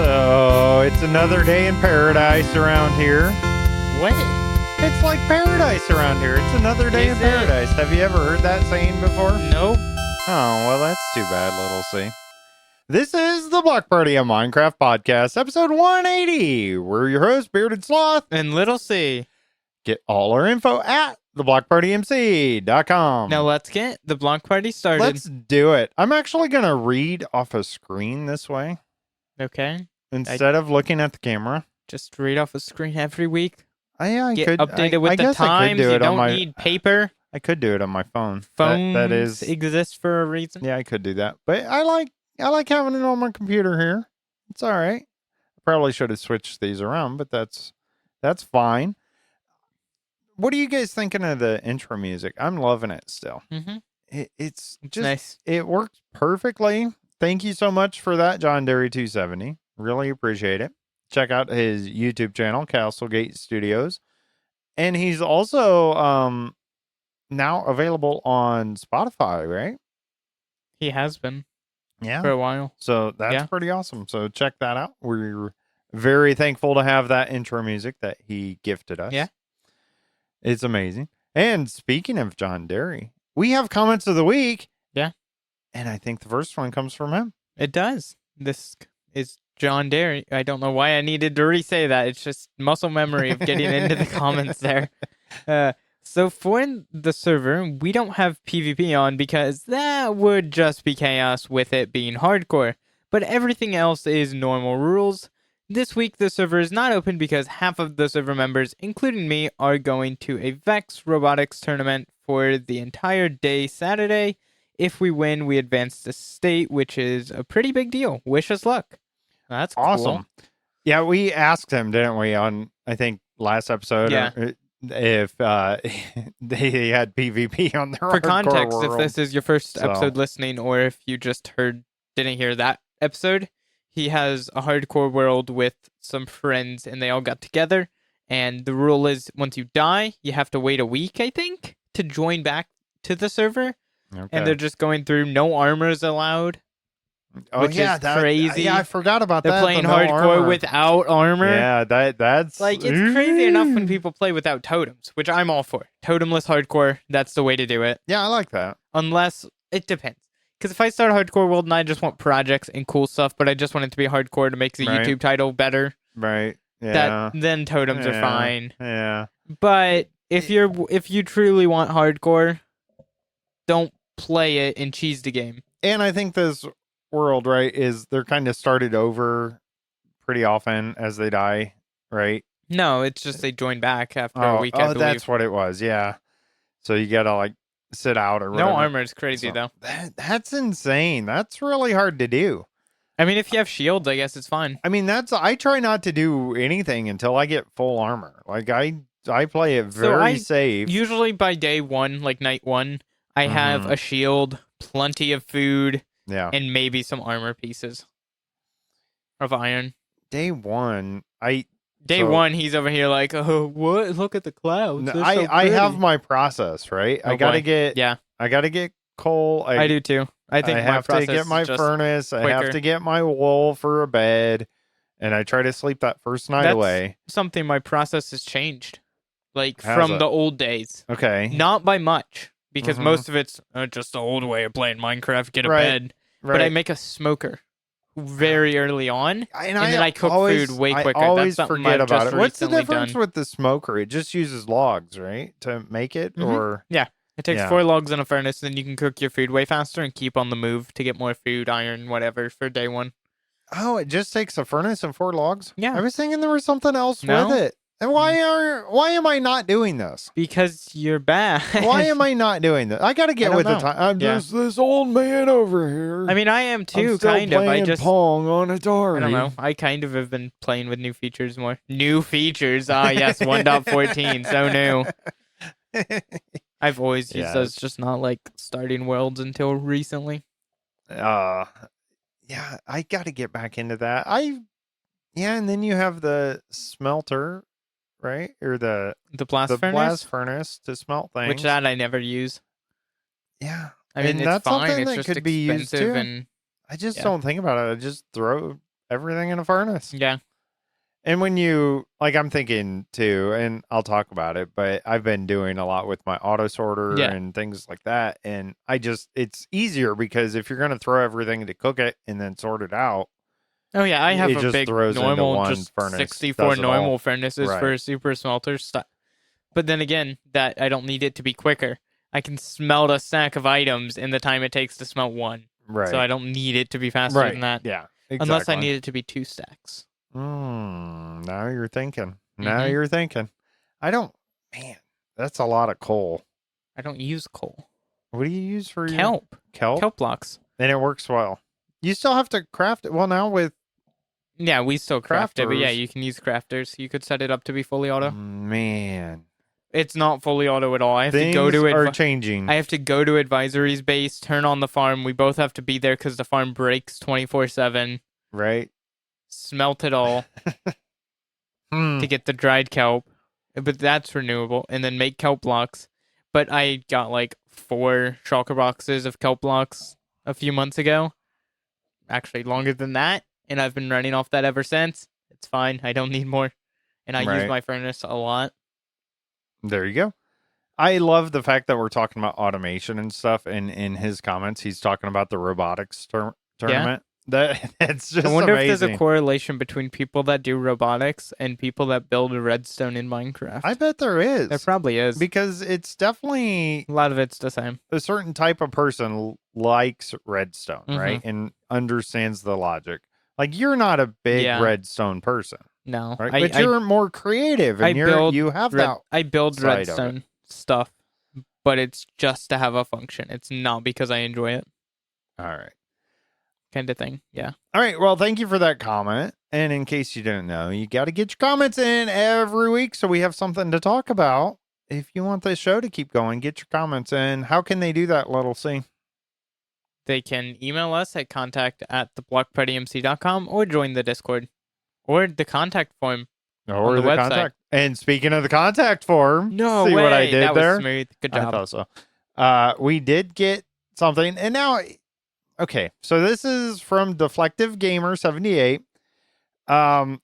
So, it's another day in paradise around here. What? It's like paradise around here. It's another day in paradise. Have you ever heard that saying before? Nope. Oh, well, that's too bad, little C. This is the Block Party, a Minecraft podcast, episode 180. We're your hosts, Bearded Sloth. And Little C. Get all our info at theblockpartymc.com. Now let's get the Block Party started. Let's do it. I'm actually going to read off a screen this way. Okay. Instead of looking at the camera. Just read off a screen every week. I Get could updated with I the guess I could times. do You it on don't my, need paper. I could do it on my phone. Phones that is exist for a reason. Yeah, I could do that. But I like having it on my computer here. It's all right. I probably should have switched these around, but that's fine. What are you guys thinking of the intro music? I'm loving it still. Mm-hmm. It's just nice. It works perfectly. Thank you so much for that, John Derry 270. Really appreciate it. Check out his YouTube channel, Castlegate Studios. And he's also now available on Spotify, right? He has been. Yeah. For a while. So that's pretty awesome. So check that out. We're very thankful to have that intro music that he gifted us. Yeah. It's amazing. And speaking of John Derry, we have comments of the week. Yeah. And I think the first one comes from him. It does. This is John Derry. I don't know why I needed to re-say that. It's just muscle memory of getting into the comments there. So for the server, we don't have PvP on because that would just be chaos with it being hardcore. But everything else is normal rules. This week, the server is not open because half of the server members, including me, are going to a Vex Robotics tournament for the entire day Saturday. If we win, we advance to state, which is a pretty big deal. Wish us luck. That's awesome. Cool. Yeah, we asked him, didn't we, on, I think, last episode? Yeah. If they had PvP on their For context, world. if this is your first episode listening, or if you just didn't hear that episode, he has a hardcore world with some friends, and they all got together. And the rule is, once you die, you have to wait a week, I think, to join back to the server. Okay. And they're just going through no armors allowed. Oh, which is crazy. Yeah, I forgot about that. They're playing hardcore without armor. Yeah, that's like, it's crazy enough when people play without totems, which I'm all for. Totemless hardcore, that's the way to do it. Yeah, I like that. Unless, it depends. Because if I start a hardcore world and I just want projects and cool stuff, but I just want it to be hardcore to make the YouTube title better. Right. Yeah. Then totems are fine. Yeah. But if you truly want hardcore, don't play it and cheese the game. And I think this world, right, is they're kind of started over pretty often as they die, right? No, it's just they join back after a week, I believe. That's what it was, yeah. So you gotta, like, sit out or whatever. No armor is crazy, though. That's insane. That's really hard to do. I mean, if you have shields, I guess it's fine. I mean, I try not to do anything until I get full armor. Like, I play it very safe. Usually by day one, like night one, I have a shield, plenty of food, and maybe some armor pieces of iron. Day one, one, he's over here like, oh, what? Look at the clouds. I have my process, right? Oh, I gotta get coal. I do too. I think I have to get my furnace. I have to get my wool for a bed, and I try to sleep that first night away. Something my process has changed, like from the old days. Okay, not by much. Because most of it's just the old way of playing Minecraft, get a bed. Right. But I make a smoker very early on, and then I cook food way quicker. I always That's forget about it. What's the difference done. with the smoker? It just uses logs, right, to make it? Or yeah, it takes 4 logs in a furnace, and then you can cook your food way faster and keep on the move to get more food, iron, whatever, for day one. Oh, it just takes a furnace and 4 logs? Yeah. I was thinking there was something else with it. And why am I not doing this? Because you're bad. Why am I not doing this? I gotta get with the time. I'm just this old man over here. I mean, I am too, kind of. I just Pong on Atari. I don't know. I kind of have been playing with new features more. New features. Ah, yes, 1.14. So new. I've always used those, just not like starting worlds until recently. Yeah, I gotta get back into that. And then you have the smelter. Right? Or the blast furnace to smelt things. Which that I never use. Yeah. I mean, it's that's fine. Something it's that just could be used too. And I just don't think about it. I just throw everything in a furnace. Yeah. And when you, like, I'm thinking too, and I'll talk about it, but I've been doing a lot with my auto sorter Yeah. and things like that. And it's easier because if you're going to throw everything to cook it and then sort it out, Oh yeah, I have it a just big throws into normal, one just furnace, 64 does it normal all. furnaces Right. for super smelter stuff. But then again, that I don't need it to be quicker. I can smelt a stack of items in the time it takes to smelt one. Right. So I don't need it to be faster than that. Yeah. Exactly. Unless I need it to be 2 stacks. Now you're thinking. Mhm. I don't, man, that's a lot of coal. I don't use coal. What do you use for your Kelp. kelp? Kelp blocks. And it works well. You still have to craft it. Well, now with Yeah, we still craft it, but yeah, crafters. you can use crafters. You could set it up to be fully auto. Man, It's not fully auto at all. I have things to go to are changing. I have to go to advisory's base, turn on the farm. We both have to be there because the farm breaks 24/7. Right? Smelt it all to get the dried kelp, but that's renewable, and then make kelp blocks. But I got like 4 shulker boxes of kelp blocks a few months ago. Actually, longer than that, and I've been running off that ever since. It's fine. I don't need more, and I use my furnace a lot. There you go. I love the fact that we're talking about automation and stuff, and in his comments, he's talking about the robotics tournament. That's just I wonder amazing. if there's a correlation between people that do robotics and people that build redstone in Minecraft. I bet there is. There probably is. Because it's definitely A lot of it's the same. a certain type of person likes redstone, Mhm. right? And understands the logic. Like, you're not a big redstone person, No. right? But you're more creative, and you have that. I build side of it. redstone stuff, but it's just to have a function. It's not because I enjoy it. All right. Kind of thing. Yeah. All right. Well, thank you for that comment. And in case you didn't know, you got to get your comments in every week so we have something to talk about. If you want this show to keep going, get your comments in. How can they do that, Little C? They can email us at contact@theblockpartymc.com or join the Discord or the contact form Or on the website. contact. And speaking of the contact form, No see way. what I did that there? was smooth. Good I job. thought so. We did get something, and now, okay, so this is from Deflective Gamer 78. And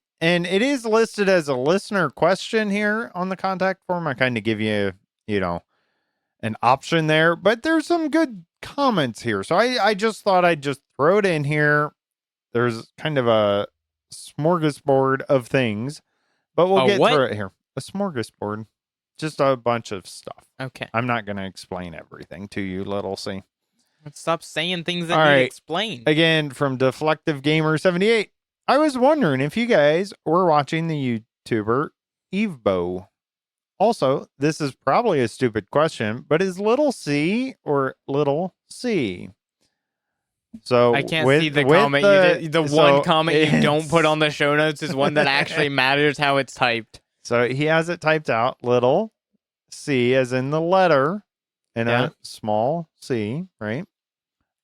it is listed as a listener question here on the contact form. I kind of give you, an option there, but there's some good comments here. So I just thought I'd just throw it in here. There's kind of a smorgasbord of things, but we'll get through it here. A smorgasbord. Just a bunch of stuff. Okay. I'm not going to explain everything to you, Little C. Stop saying things that All need right. explained. Again, from Deflective Gamer 78. I was wondering if you guys were watching the YouTuber Evebeau. Also, this is probably a stupid question, but is Little C or Little C? So I can't see the comment. The one comment you don't put on the show notes is one that actually matters how it's typed. So he has it typed out, Little C as in the letter and a small c, right?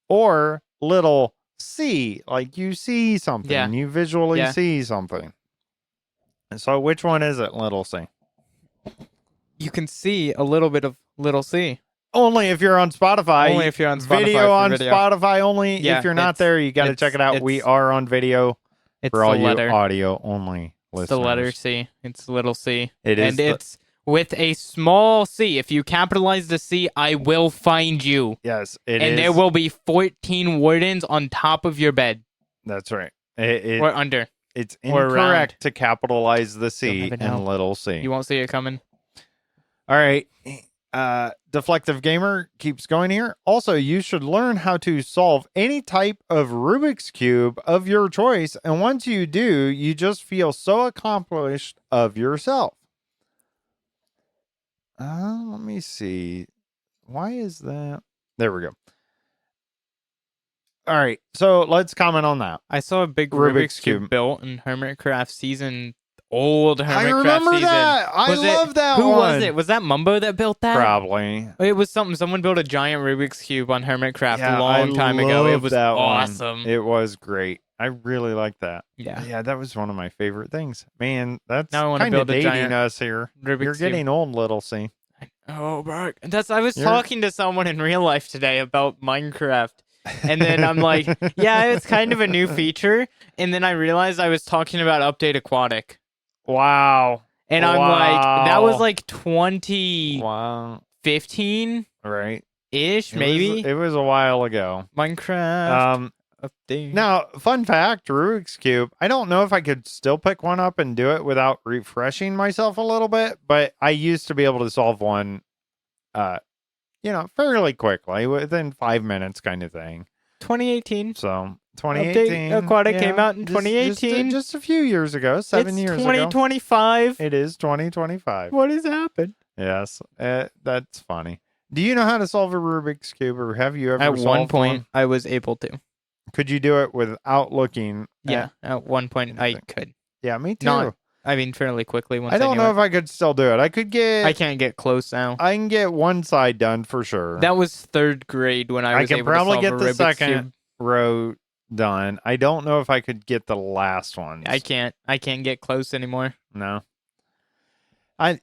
Or Little C, like you see something, you visually see something. So which one is it, Little C? You can see a little bit of Little C. Only if you're on Spotify. Only if you're on Spotify. Video on Spotify only. Yeah, if you're not there, you got to check it out. We are on video for all you audio only listeners. It's the letter C. It's Little C. It is. And it's with a small c. If you capitalize the C, I will find you. Yes, it is. And there will be 14 wardens on top of your bed. That's right. Or under. It's incorrect to capitalize the C in Little C. You won't see it coming. All right. Deflective Gamer keeps going here. Also, you should learn how to solve any type of Rubik's Cube of your choice. And once you do, you just feel so accomplished of yourself. Let me see. Why is that? There we go. All right. So let's comment on that. I saw a big Rubik's Cube built in Hermitcraft season. Old Hermitcraft season. I remember that. I love that one. Who was it? Was that Mumbo that built that? Probably. It was something. Someone built a giant Rubik's Cube on Hermitcraft a long time ago. It was awesome. It was great. I really like that. Yeah. Yeah, that was one of my favorite things. Man, that's now I kind of dating giant us here. Rubik's You're getting old, Little C. Oh, bro. I was talking to someone in real life today about Minecraft. And then I'm like, yeah, it's kind of a new feature. And then I realized I was talking about Update Aquatic. Wow. And I'm like, that was like 2015 Right. ish, maybe. It was a while ago. Minecraft update. Now, fun fact, Rubik's Cube. I don't know if I could still pick one up and do it without refreshing myself a little bit, but I used to be able to solve one fairly quickly, within 5 minutes kind of thing. 2018. So 2018. Update Aquatic came out in 2018. Just a few years ago, 7 years ago. 2025. It is 2025. What has happened? Yes, that's funny. Do you know how to solve a Rubik's Cube, or have you ever At solved one point, one? I was able to. Could you do it without looking? Yeah, at one point I could. Yeah, me too. Not, I mean, fairly quickly. Once I don't knew know it. if I could still do it. I can't get close now. I can get one side done for sure. That was third grade when I was can able probably to solve get a the Rubik's second Cube. row done. I don't know if I could get the last one. I can't get close anymore. No. I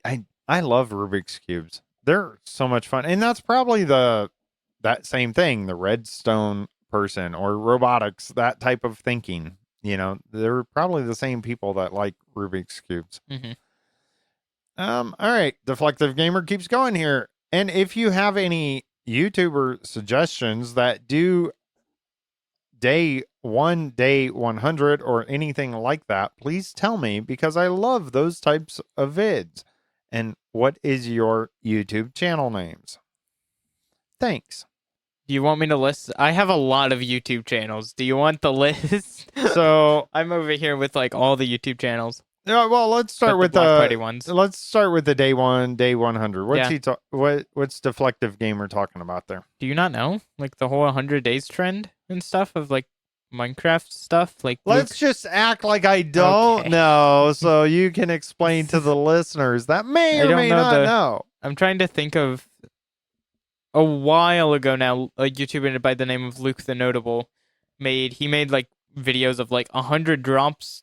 love Rubik's Cubes. They're so much fun. And that's probably that same thing, the redstone person or robotics, that type of thinking. They're probably the same people that like Rubik's Cubes. Mm-hmm. All right. Deflective Gamer keeps going here. And if you have any YouTuber suggestions that do day 100 or anything like that, please tell me, because I love those types of vids. And what is your YouTube channel names? Thanks. Do you want me to list? I have a lot of YouTube channels. Do you want the list? So I'm over here with like all the YouTube channels. Well, let's start with the Block Party ones. Let's start with the day 100. What's Yeah. what's Deflective Gamer talking about there? Do you not know? Like the whole 100 days trend and stuff of like Minecraft stuff? Like Let's just act like I don't know, so you can explain to the listeners that may or may not know. I'm trying to think of a while ago now, a YouTuber by the name of Luke the Notable made like videos of like 100 drops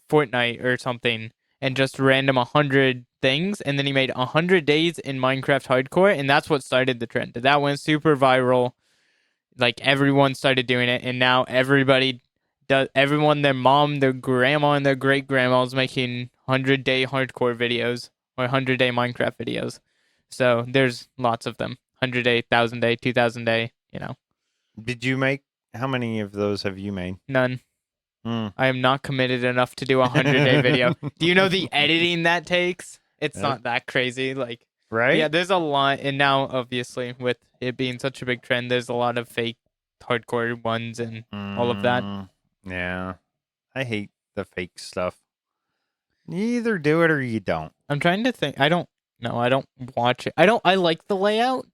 Fortnite or something, and just random 100 things, and then he made 100 days in Minecraft Hardcore, and that's what started the trend. That went super viral. Like everyone started doing it, and now everybody does. Everyone, their mom, their grandma, and their great grandma is making 100-day hardcore videos or 100-day Minecraft videos. So there's lots of them. 100-day, 1,000-day, 2,000-day. Did you make? How many of those have you made? None. I am not committed enough to do a 100-day video. Do you know the editing that takes? It's not that crazy. Like, right? Yeah, there's a lot. And now, obviously, with it being such a big trend, there's a lot of fake hardcore ones and all of that. Yeah. I hate the fake stuff. You either do it or you don't. I'm trying to think. I don't watch it. I like the layout,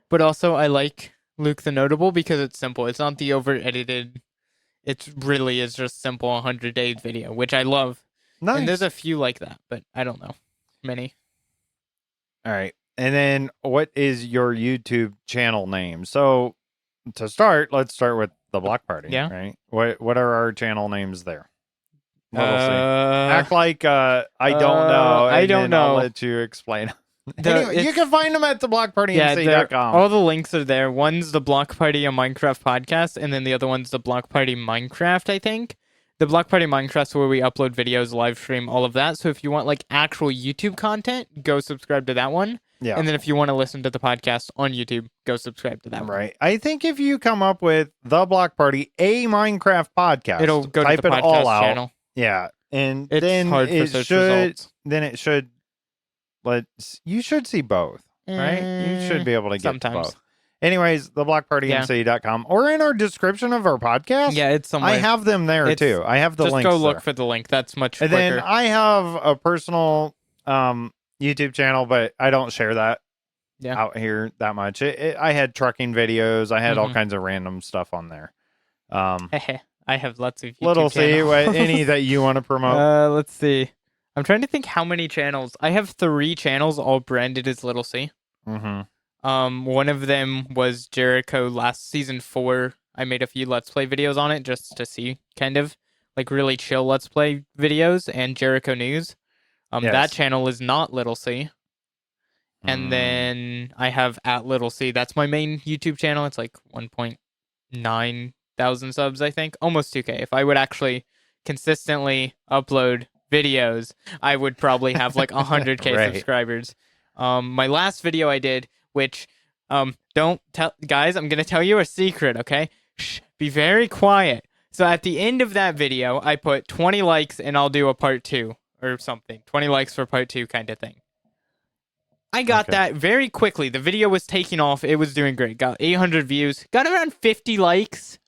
but also I like Luke the Notable because it's simple. It's not the over edited. It really is just simple 100-day video, which I love. Nice. And there's a few like that, but I don't know. Many. All right. And then what is your YouTube channel name? So to start, let's start with the Block Party. Yeah. Right. What are our channel names there? Act like I don't know. I don't know. I'll let you explain. Anyway, you can find them at theblockpartync.com. All the links are there. One's the Block Party a Minecraft podcast, and then the other one's the Block Party Minecraft, I think. The Block Party Minecraft's where we upload videos, live stream, all of that. So if you want like actual YouTube content, go subscribe to that one. Yeah. And then if you want to listen to the podcast on YouTube, go subscribe to that one. Right. I think if you come up with the Block Party, a Minecraft podcast, it'll go type to the it podcast all out. Channel. Yeah. And it's then hard for search results. Then it should you should see both, right? You should be able to get sometimes. both. Anyways, theblockpartync.com or in our description of our podcast. Yeah, it's somewhere. I have them there too. I have the links. Just go look there. for the link. That's much quicker. And then I have a personal YouTube channel, but I don't share that out here that much. I had trucking videos. I had all kinds of random stuff on there. I have lots of YouTube Little channels. C, any that you want to promote? Let's see. I'm trying to think how many channels. I have 3 channels, all branded as Little C. Mm-hmm. One of them was Jericho last season 4. I made a few Let's Play videos on it just to see, kind of like really chill Let's Play videos, and Jericho News. That channel is not Little C. And then I have at Little C. That's my main YouTube channel. It's like 1.2 9,000 subs, I think. Almost 2K. If I would actually consistently upload videos, I would probably have like 100K Right. subscribers. My last video I did, which don't tell guys, I'm gonna tell you a secret, okay? Shh, be very quiet. So at the end of that video, I put 20 likes and I'll do a part 2 or something. 20 likes for part 2 kind of thing. I got that very quickly. The video was taking off. It was doing great. Got 800 views. Got around 50 likes.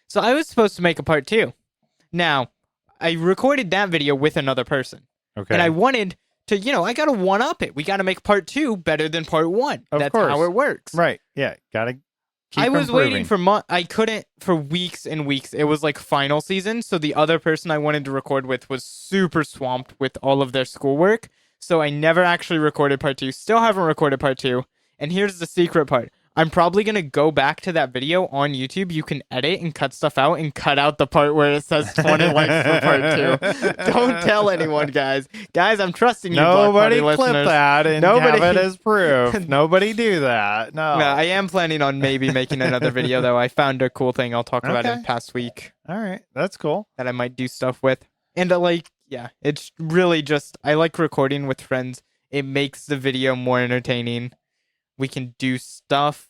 So I was supposed to make a part 2. Now, I recorded that video with another person. Okay. And I wanted to, I got to one-up it. We got to make part 2 better than part 1. Of That's course. how it works. Right. Yeah. Gotta keep I was improving. waiting for I couldn't for weeks and weeks. It was like final season. So the other person I wanted to record with was super swamped with all of their schoolwork. So I never actually recorded part 2. Still haven't recorded part 2. And here's the secret part. I'm probably going to go back to that video on YouTube. You can edit and cut stuff out and cut out the part where it says 20 likes for part 2. Don't tell anyone, guys. Guys, I'm trusting you, Nobody Block Party clip listeners. that and Nobody- have it as proof. Nobody do that. No. No, I am planning on maybe making another video, though. I found a cool thing I'll talk about in Okay. the past week All right. That's cool. that I might do stuff with. And yeah, it's really just, I like recording with friends. It makes the video more entertaining. We can do stuff.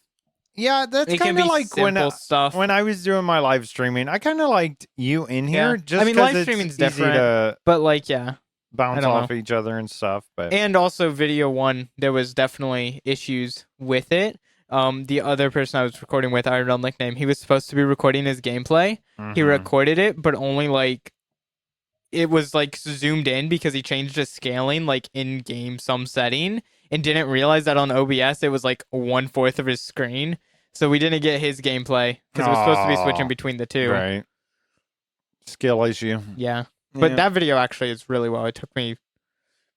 Yeah, that's It can kind be of like simple stuff. when I was doing my live streaming. I kind of liked you in here. Yeah. Just I mean, 'cause live it's streaming's easy different. to But yeah. bounce I don't off each other and stuff. But And also video 1, there was definitely issues with it. The other person I was recording with, our real nickname, he was supposed to be recording his gameplay. He Mhm. recorded it, but only it was zoomed in because he changed his scaling in game some setting and didn't realize that on OBS it was 1/4 of his screen. So we didn't get his gameplay because it was supposed to be switching Aw. between the two. Right. Skill issue. Yeah. But that video actually is really well. It took me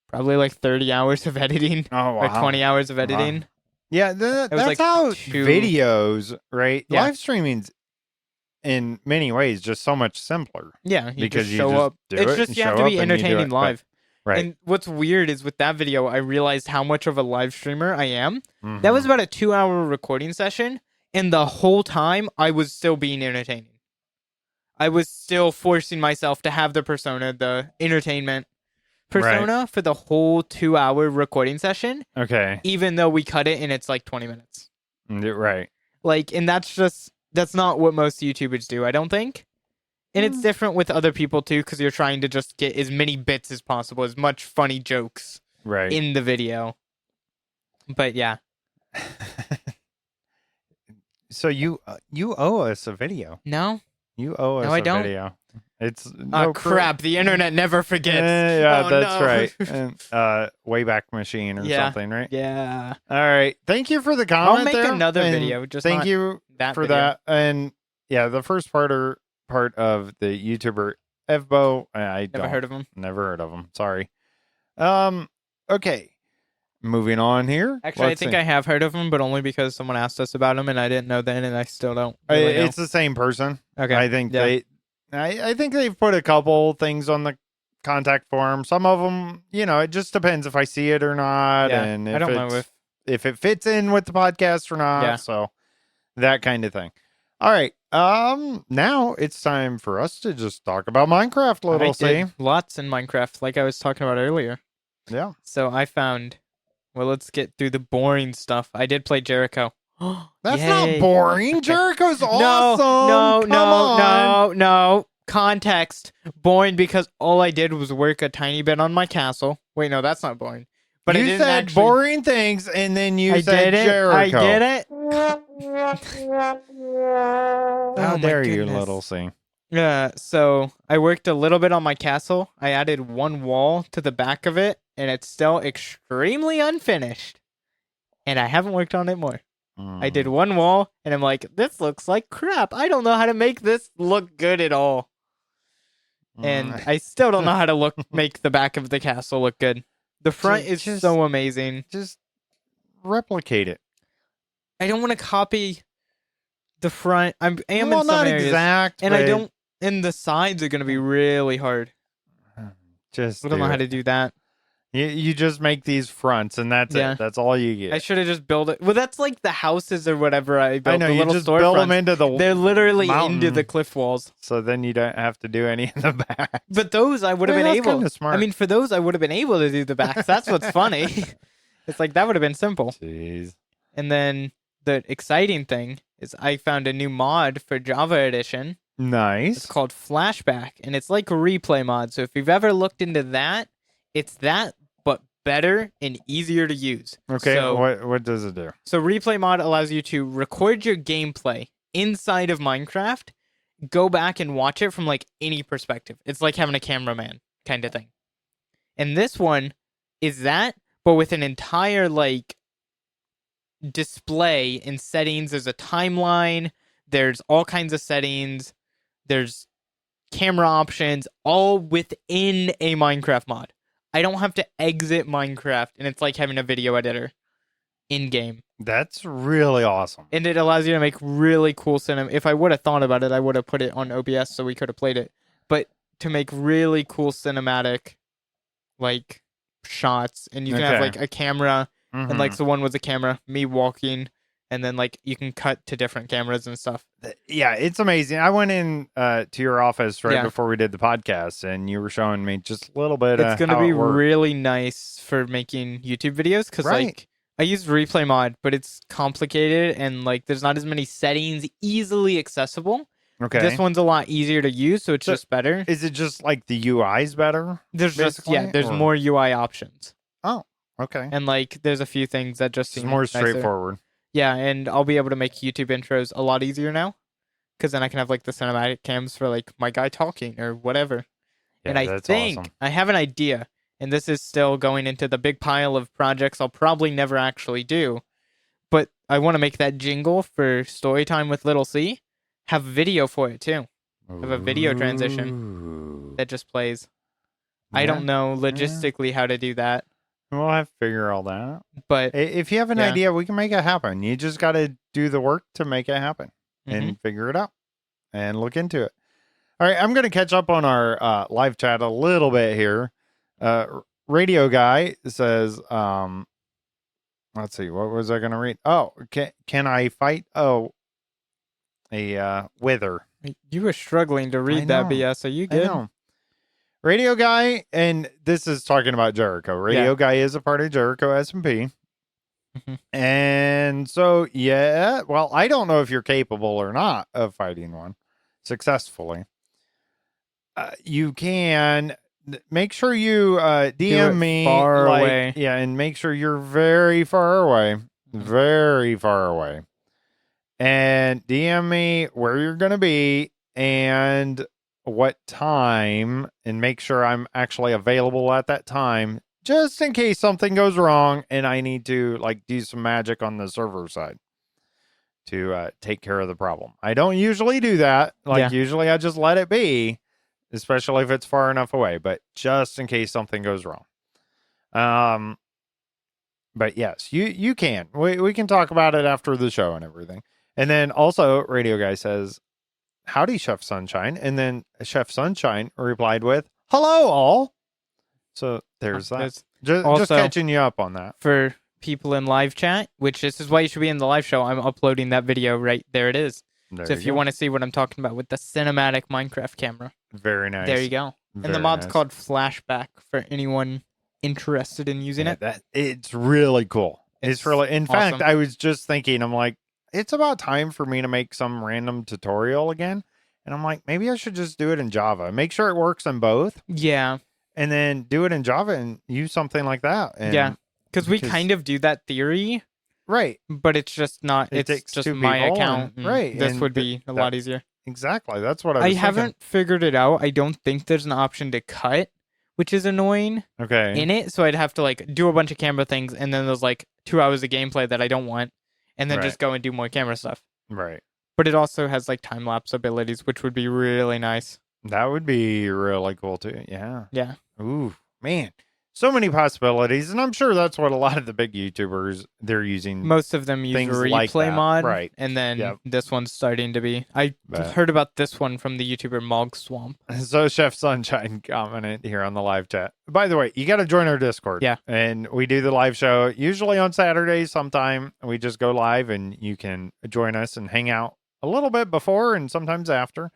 probably 30 hours of editing Oh wow. or 20 hours of editing. Yeah, It was that's how 2 videos, right? Yeah. Live streaming's in many ways just so much simpler. Yeah, you Because just you show just up. do It's it just and you have show to be up and you do entertaining it, but- live. Right. And what's weird is with that video, I realized how much of a live streamer I am. That was about a 2-hour recording session, and the whole time I was still being entertaining. I was still forcing myself to have the persona, the entertainment persona for the whole 2-hour recording session, Okay. even though we cut it and it's 20 minutes. Right. And that's not what most YouTubers do, I don't think. And it's different with other people too, because you're trying to just get as many bits as possible, as much funny jokes Right. in the video. But yeah. So you owe us a video. No? You owe us No, I a don't. video. It's Oh, crap. The internet never forgets. Yeah, Oh, that's no. right. And, Wayback Machine or Yeah. something, right? Yeah. All right. Thank you for the comment. I'll make there, another and video. Just thank not you that for video. that. And yeah, the first part of the YouTuber Evbo. Never heard of him. Never heard of him. Sorry. Okay. Moving on here. Actually, Let's I think see. I have heard of him, but only because someone asked us about him, and I didn't know then, and I still don't. Really know. It's the same person. Okay. I think yeah. I think they've put a couple things on the contact form. Some of them, it just depends if I see it or not, Yeah, and I don't know if it fits in with the podcast or not. Yeah. So that kind of thing. All right. Now it's time for us to just talk about Minecraft a little. I did lots in Minecraft, like I was talking about earlier. Yeah. So I found. Well, let's get through the boring stuff. I did play Jericho. That's Yay. not boring. Jericho's awesome. No, Come on. no. Context. Boring because all I did was work a tiny bit on my castle. Wait, no, that's not boring. But I you didn't said actually... boring things, and then you I said did it. Jericho. I did it. How Oh, my dare you, goodness. little C? Yeah, so I worked a little bit on my castle. I added one wall to the back of it, and it's still extremely unfinished. And I haven't worked on it more. I did one wall, and I'm like, this looks like crap. I don't know how to make this look good at all. And I still don't know how to make the back of the castle look good. The front is Just- so amazing. just replicate it. I don't want to copy the front. I am in Well, some not areas, exact, and I but don't. And the sides are going to be really hard. Just I don't know how to do that. You just make these fronts, and that's Yeah. it. That's all you get. I should have just built it. Well, that's like the houses or whatever I built. I know, the you little just build them storefronts. into the They're literally mountain, into the cliff walls. so then you don't have to do any in the back. But those I would have been that's able. kinda smart. I mean, for those I would have been able to do the backs. That's what's funny. It's like that would have been simple. Jeez. And then the exciting thing is I found a new mod for Java Edition. Nice. It's called Flashback, and it's like a replay mod. So if you've ever looked into that, it's that, but better and easier to use. Okay, So, what does it do? So replay mod allows you to record your gameplay inside of Minecraft, go back and watch it from like any perspective. It's like having a cameraman kind of thing. And this one is that, but with an entire like display in settings. There's a timeline. There's all kinds of settings. There's camera options, all within a Minecraft mod. I don't have to exit Minecraft, and it's like having a video editor in-game. That's really awesome. And it allows you to make really cool cinema. If I would have thought about it, I would have put it on OBS so we could have played it. But to make really cool cinematic, like, shots. And you can have, like, a camera. And, like, so one was a camera, me walking. And then, like, you can cut to different cameras and stuff. Yeah, it's amazing. I went in to your office right before we did the podcast, and you were showing me just a little bit. It's going to be really nice for making YouTube videos because, like, I used replay mod, but it's complicated and, like, there's not as many settings easily accessible. Okay. This one's a lot easier to use, so it's just better. Is it just, like, the UI's better? There's there's more UI options. Oh, okay. And, like, there's a few things that just seem more nicer. straightforward. Yeah, and I'll be able to make YouTube intros a lot easier now. Because then I can have, like, the cinematic cams for, like, my guy talking or whatever. Yeah, and I think awesome. I have an idea, and this is still going into the big pile of projects I'll probably never actually do. But I want to make that jingle for Storytime with Little C. Have video for it, too. Have a video transition that just plays. Yeah. I don't know logistically how to do that. We'll have to figure all that. But if you have an idea, we can make it happen. You just got to do the work to make it happen and figure it out and look into it. All right, I'm going to catch up on our live chat a little bit here. Radio Guy says, let's see, what was I going to read? Oh, can I fight? Oh, a wither. You were struggling to read that BS. Are you good? I know. Radio Guy, and this is talking about Jericho. Radio Guy is a part of Jericho SMP. And so, well, I don't know if you're capable or not of fighting one successfully. You can make sure you DM me far away. Yeah, and make sure you're very far away. Very far away. And DM me where you're going to be and what time, and make sure I'm actually available at that time, just in case something goes wrong and I need to like do some magic on the server side to take care of the problem. I don't usually do that. Usually I just let it be, especially if it's far enough away, but just in case something goes wrong. But yes, you can. We can talk about it after the show and everything. And then also Radio Guy says, "Howdy, Chef Sunshine." And then Chef Sunshine replied with, "Hello, all." So there's that. Just catching you up on that. For people in live chat, which this is why you should be in the live show, I'm uploading that video right there. It is. So if you want to see what I'm talking about with the cinematic Minecraft camera. Very nice. There you go. And the mod's called Flashback for anyone interested in using it. It's really cool. It's really, in awesome. fact, I was just thinking, I'm like, it's about time for me to make some random tutorial again. And I'm like, maybe I should just do it in Java. Make sure it works in both. Yeah. And then do it in Java and use something like that. And because we kind of do that theory. Right. But it's just not, it's just my account. Right. This would be a lot easier. Exactly. That's what I was haven't figured it out. I don't think there's an option to cut, which is annoying. Okay. In it. So I'd have to like do a bunch of camera things. And then there's like 2 hours of gameplay that I don't want. And then just go and do more camera stuff. Right. But it also has like time-lapse abilities, which would be really nice. That would be really cool too. Yeah. Yeah. Ooh, man. so many possibilities, and I'm sure that's what a lot of the big YouTubers they're using. Most of them use Things replay like that, mod, right. and then Yep. this one's starting to be. I But- heard about this one from the YouTuber Mog Swamp. So Chef Sunshine commented here on the live chat. By the way, you got to join our Discord. Yeah. And we do the live show usually on Saturdays sometime. We just go live and you can join us and hang out a little bit before and sometimes after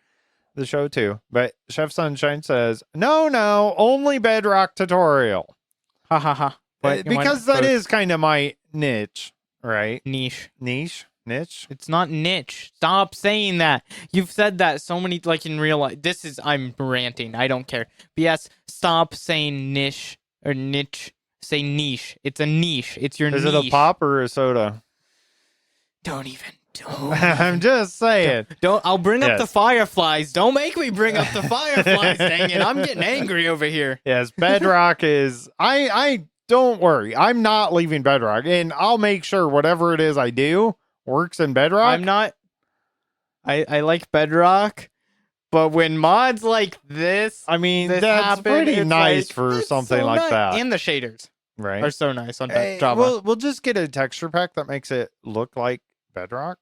the show too. But Chef Sunshine says, no, only Bedrock tutorial. Ha ha ha. Because that is kind of my niche, right? niche. Niche? It's not niche. Stop saying that. You've said that so many, like in real life. I'm ranting. I don't care. BS. Stop saying niche or niche. Say niche. It's a niche. It's your Is niche. it a pop or a soda? Don't. I'm just saying. Don't. I'll bring up Yes. the fireflies. Don't make me bring up the fireflies. Dang it. I'm getting angry over here. Yes, Bedrock is. I don't worry. I'm not leaving Bedrock, and I'll make sure whatever it is I do works in Bedrock. I'm not. I like Bedrock, but when mods like this, I mean, this that's happen, pretty it's nice like, for it's something so like nice. that, And the shaders right? are so nice on Hey, Java. we'll just get a texture pack that makes it look like Bedrock,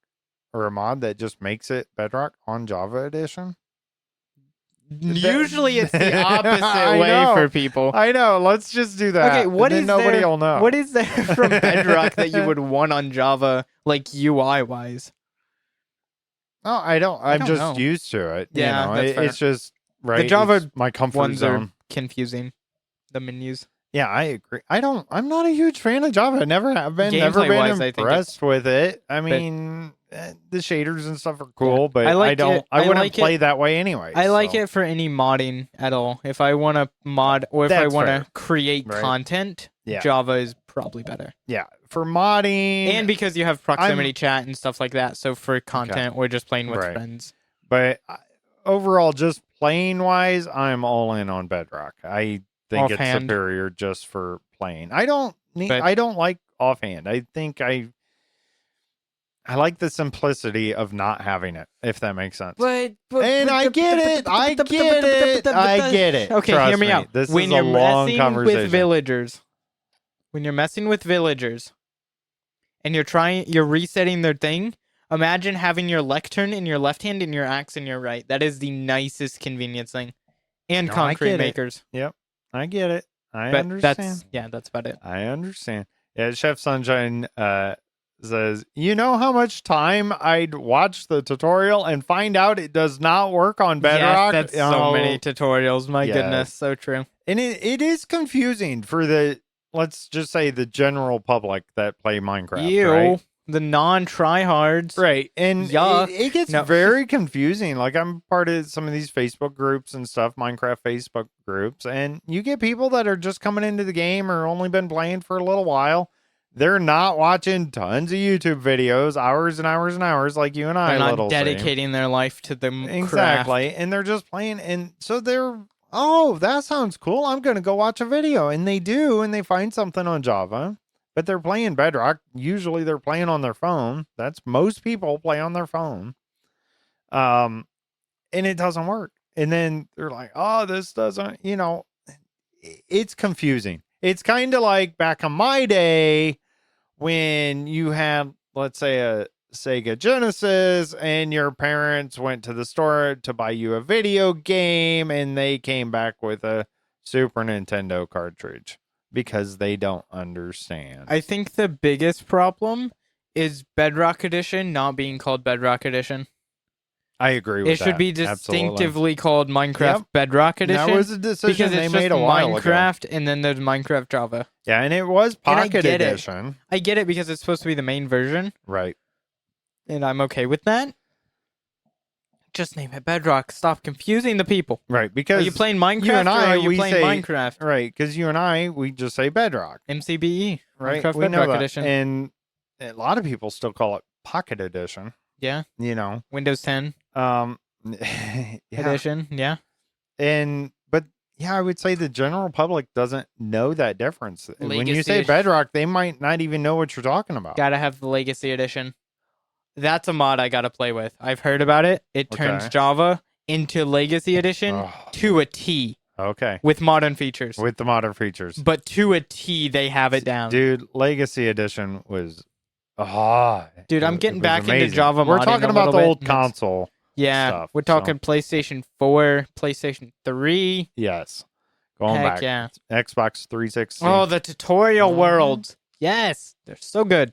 or a mod that just makes it Bedrock on Java Edition. Usually, it's the opposite I way know. for people. I know. Let's just do that. Okay, what and is then nobody there? will know. What is there from Bedrock that you would want on Java, like UI wise? Oh, I don't. I'm don't just know. used to it. Yeah, you know, that's fair. it's just right. Java it's my comfort Ones zone. are confusing. The menus. Yeah, I agree. I'm not a huge fan of Java. I never have been. Never been Gameplay-wise, I think impressed with it. I mean, the shaders and stuff are cool, but I like don't. it. I I wouldn't like play it. that way anyway. I like so. it for any modding at all. If I want to mod or if I That's want fair. to create Right. content, Yeah. Java is probably better. Yeah, for modding, And because you have proximity chat and stuff like that. So for content, we're just playing with Right. friends. but overall, just playing wise, I'm all in on Bedrock. I think it's Offhand. superior just for playing. I don't need. But- I don't like offhand. I think I like the simplicity of not having it, if that makes sense. And I get it. I get it. I get it. Okay, Trust hear me out. This When is a you're long messing conversation. with villagers, when you're messing with villagers, and you're resetting their thing, imagine having your lectern in your left hand and your axe in your right. That is the nicest convenience thing. And No, I concrete get it. makers. I get it. I But understand. that's about it. I understand. Yeah, Chef Sunshine says, you know how much time I'd watch the tutorial and find out it does not work on Bedrock? Yes, that's so Oh, many tutorials. My yes. goodness, so true. And it is confusing for the, let's just say, the general public that play Minecraft, You, right? the non-tryhards. Right. And Yuck. it gets No. very confusing. Like, I'm part of some of these Facebook groups and stuff, Minecraft Facebook groups, and you get people that are just coming into the game or only been playing for a little while. They're not watching tons of YouTube videos, hours and hours and hours like you and I, They're not little Sam. dedicating their life to the craft. Exactly. And they're just playing. And so they're, oh, that sounds cool. I'm going to go watch a video. And they do, and they find something on Java. But they're playing Bedrock. Usually they're playing on their phone. That's most people play on their phone. And it doesn't work. And then they're like, oh, this doesn't, it's confusing. It's kind of like back in my day when you had, let's say, a Sega Genesis and your parents went to the store to buy you a video game and they came back with a Super Nintendo cartridge. Because they don't understand. I think the biggest problem is Bedrock Edition not being called Bedrock Edition. I agree with It that. should be Absolutely. distinctively called Minecraft Yep. Bedrock Edition. That was a decision because they it's made just a while ago. Minecraft and then there's Minecraft Java. Yeah, and it was And I Pocket get it. Edition. I get it because it's supposed to be the main version, Right. and I'm okay with that. Just name it Bedrock. Stop confusing the people. Right. Are Because you playing Minecraft you and or I, are you we playing say- Minecraft? Right. Because you and I, we just say Bedrock. MCBE. Right. Minecraft we know Bedrock that. Edition. And a lot of people still call it Pocket Edition. Yeah. You Windows 10 know. Yeah. Edition. Yeah. But yeah, I would say the general public doesn't know that difference. When you Legacy say Edition. Bedrock, they might not even know what you're talking about. Gotta have the Legacy Edition. That's a mod I gotta play with. I've heard about it. It turns Okay. Java into Legacy Edition Oh, to a T. Okay. with modern features. With the modern features. But to a T, they have it down. Dude, Legacy Edition was... Dude, I'm getting back into amazing. Java We're modding talking a about little the bit, old and it's- console Yeah, stuff. we're talking PlayStation 4, PlayStation 3. Yes. Going Heck back. yeah. Xbox 360. Oh, the tutorial Mhm. worlds. Yes, they're so good.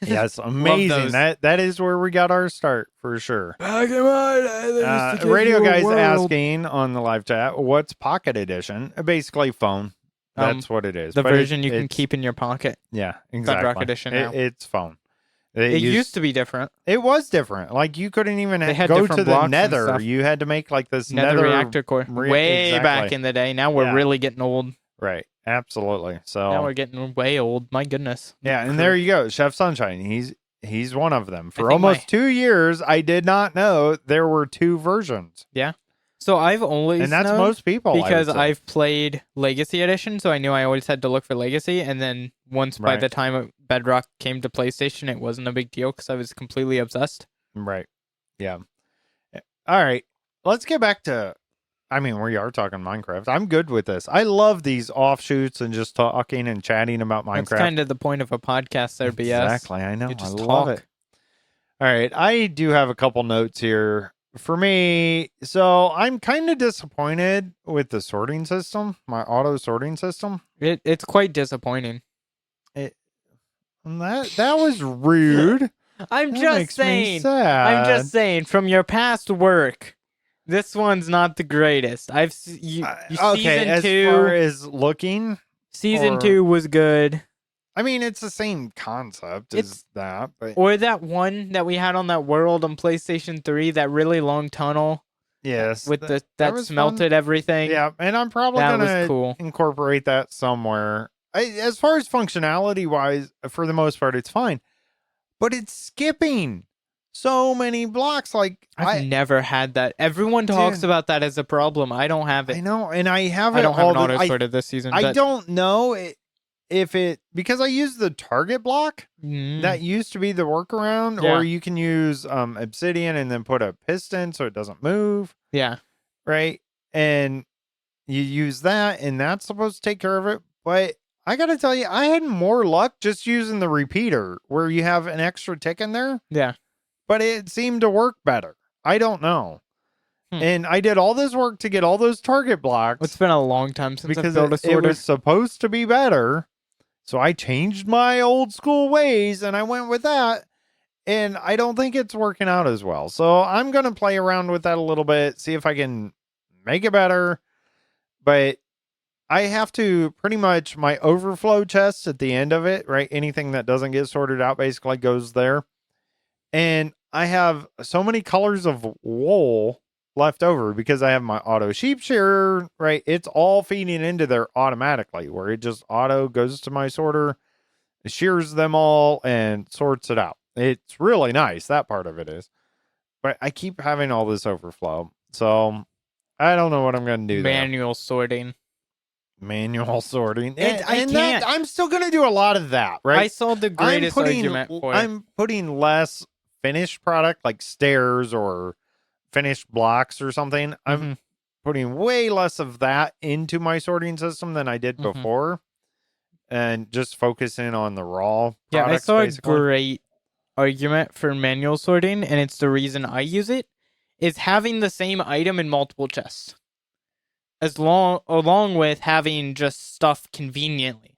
Yes, amazing. those. That is where we got our start for sure. Back in my day, they used to give Radio you a guy's world. asking on the live chat, what's Pocket Edition? Basically phone. That's what it is. The But version you can it's- keep in your pocket. Yeah, exactly. Bedrock Edition now. It's phone. It used to be different. It was different. Like you couldn't even They had go different to the blocks and Nether. stuff. You had to make like this Nether reactor core. Way back exactly. in the day. Now we're Yeah. really getting old. Right. Absolutely. So Now we're getting way old. My goodness. yeah, and there you go, Chef Sunshine. He's one of them. For think almost my- 2 years, I did not know there were 2 versions, So I've always and that's known most people. because I would say. I've played Legacy Edition, so I knew I always had to look for Legacy. And then once by Right. the time Bedrock came to PlayStation, it wasn't a big deal because I was completely obsessed. Right. Yeah. All right. Let's get back to. I mean, we are talking Minecraft. I'm good with this. I love these offshoots and just talking and chatting about Minecraft. That's kind of the point of a podcast there, BS. Exactly. I know. You just I love talk. it. All right. I do have a couple notes here for me. So I'm kind of disappointed with the sorting system, my auto sorting system. It's quite disappointing. And that was rude. I'm That just makes me saying. sad. I'm just saying. From your past work, this one's not the greatest. You okay. season As 2. far as looking, Season or- 2 was good. I mean, it's the same concept as It's- that, but Or that one that we had on that world on PlayStation 3, that really long tunnel yes, with that was smelted everything. yeah, and I'm probably That was gonna cool. incorporate that somewhere. As far as functionality wise, for the most part, it's fine, but it's skipping so many blocks. Like I've never had that. Everyone talks about that as a problem. I don't have I it. know, and I have it I don't have all an the- auto sorted this season. I but- don't know if it because I use the target block. Mm. That used to be the workaround, Yeah. or you can use obsidian and then put a piston so it doesn't move, Yeah. right? And you use that, and that's supposed to take care of it. But I gotta tell you, I had more luck just using the repeater where you have an extra tick in there, Yeah. but it seemed to work better. I don't know. Hmm. And I did all this work to get all those target blocks It's been a long time since because I've built a it sorter. was supposed to be better. So I changed my old school ways and I went with that. And I don't think it's working out as well. So I'm going to play around with that a little bit, see if I can make it better. But I have to pretty much my overflow chest at the end of it, right? Anything that doesn't get sorted out basically goes there. And I have so many colors of wool left over because I have my auto sheep shearer, right? It's all feeding into there automatically, where it just auto goes to my sorter, shears them all, and sorts it out. It's really nice. That part of it is. But I keep having all this overflow. So I don't know what I'm going to do there. Manual sorting. Manual sorting. And I that, can't. I'm still going to do a lot of that, right? I saw the greatest argument for it. I'm putting less finished product like stairs or finished blocks or something. I'm Mhm. putting way less of that into my sorting system than I did Mhm. before, and just focusing on the raw Yeah, I products. saw basically. a great argument for manual sorting, and it's the reason I use it, is having the same item in multiple chests. Along with having just stuff conveniently.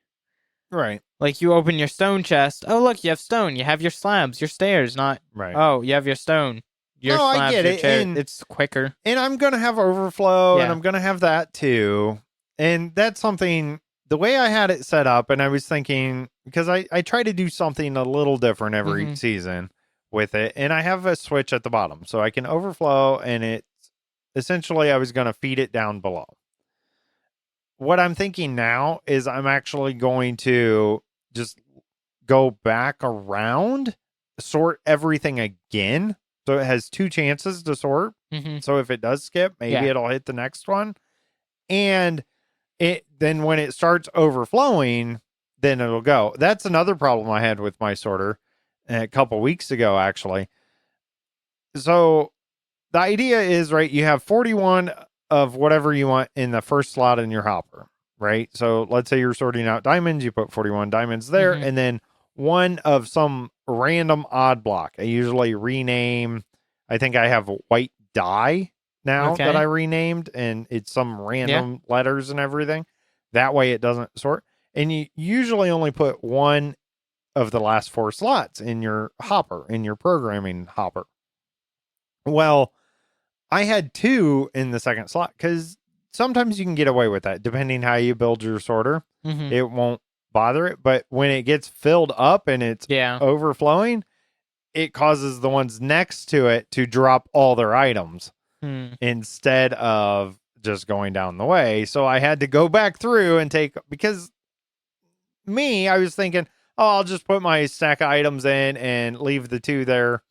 Right, Like you open your stone chest, oh look, you have stone, you have your slabs, your stairs, not right. oh, you have your stone. Your No, I slabs, get your it, chair. and- It's quicker. And I'm going to have overflow and Yeah. I'm going to have that too. And that's something, the way I had it set up, and I was thinking, because I try to do something a little different every Mhm. season with it. And I have a switch at the bottom so I can overflow, and it's essentially I was going to feed it down below. What I'm thinking now is I'm actually going to just go back around, sort everything again. So it has 2 chances to sort. Mm-hmm. So if it does skip, maybe Yeah. it'll hit the next one. And then when it starts overflowing, then it'll go. That's another problem I had with my sorter a couple weeks ago, actually. So the idea is, right, you have 41 of whatever you want in the first slot in your hopper, right? So let's say you're sorting out diamonds, you put 41 diamonds there, Mhm. and then one of some random odd block. I usually rename, I think I have white dye now that I Okay. renamed, and it's some Yeah. random letters and everything. That way it doesn't sort. And you usually only put one of the last 4 slots in your hopper, in your programming hopper. Well, I had 2 in the second slot because sometimes you can get away with that depending how you build your sorter. Mhm. It won't bother it, but when it gets filled up and it's Yeah. overflowing, it causes the ones next to it to drop all their items Hmm. instead of just going down the way. So I had to go back through and take, because I was thinking, oh, I'll just put my stack of items in and leave the 2 there,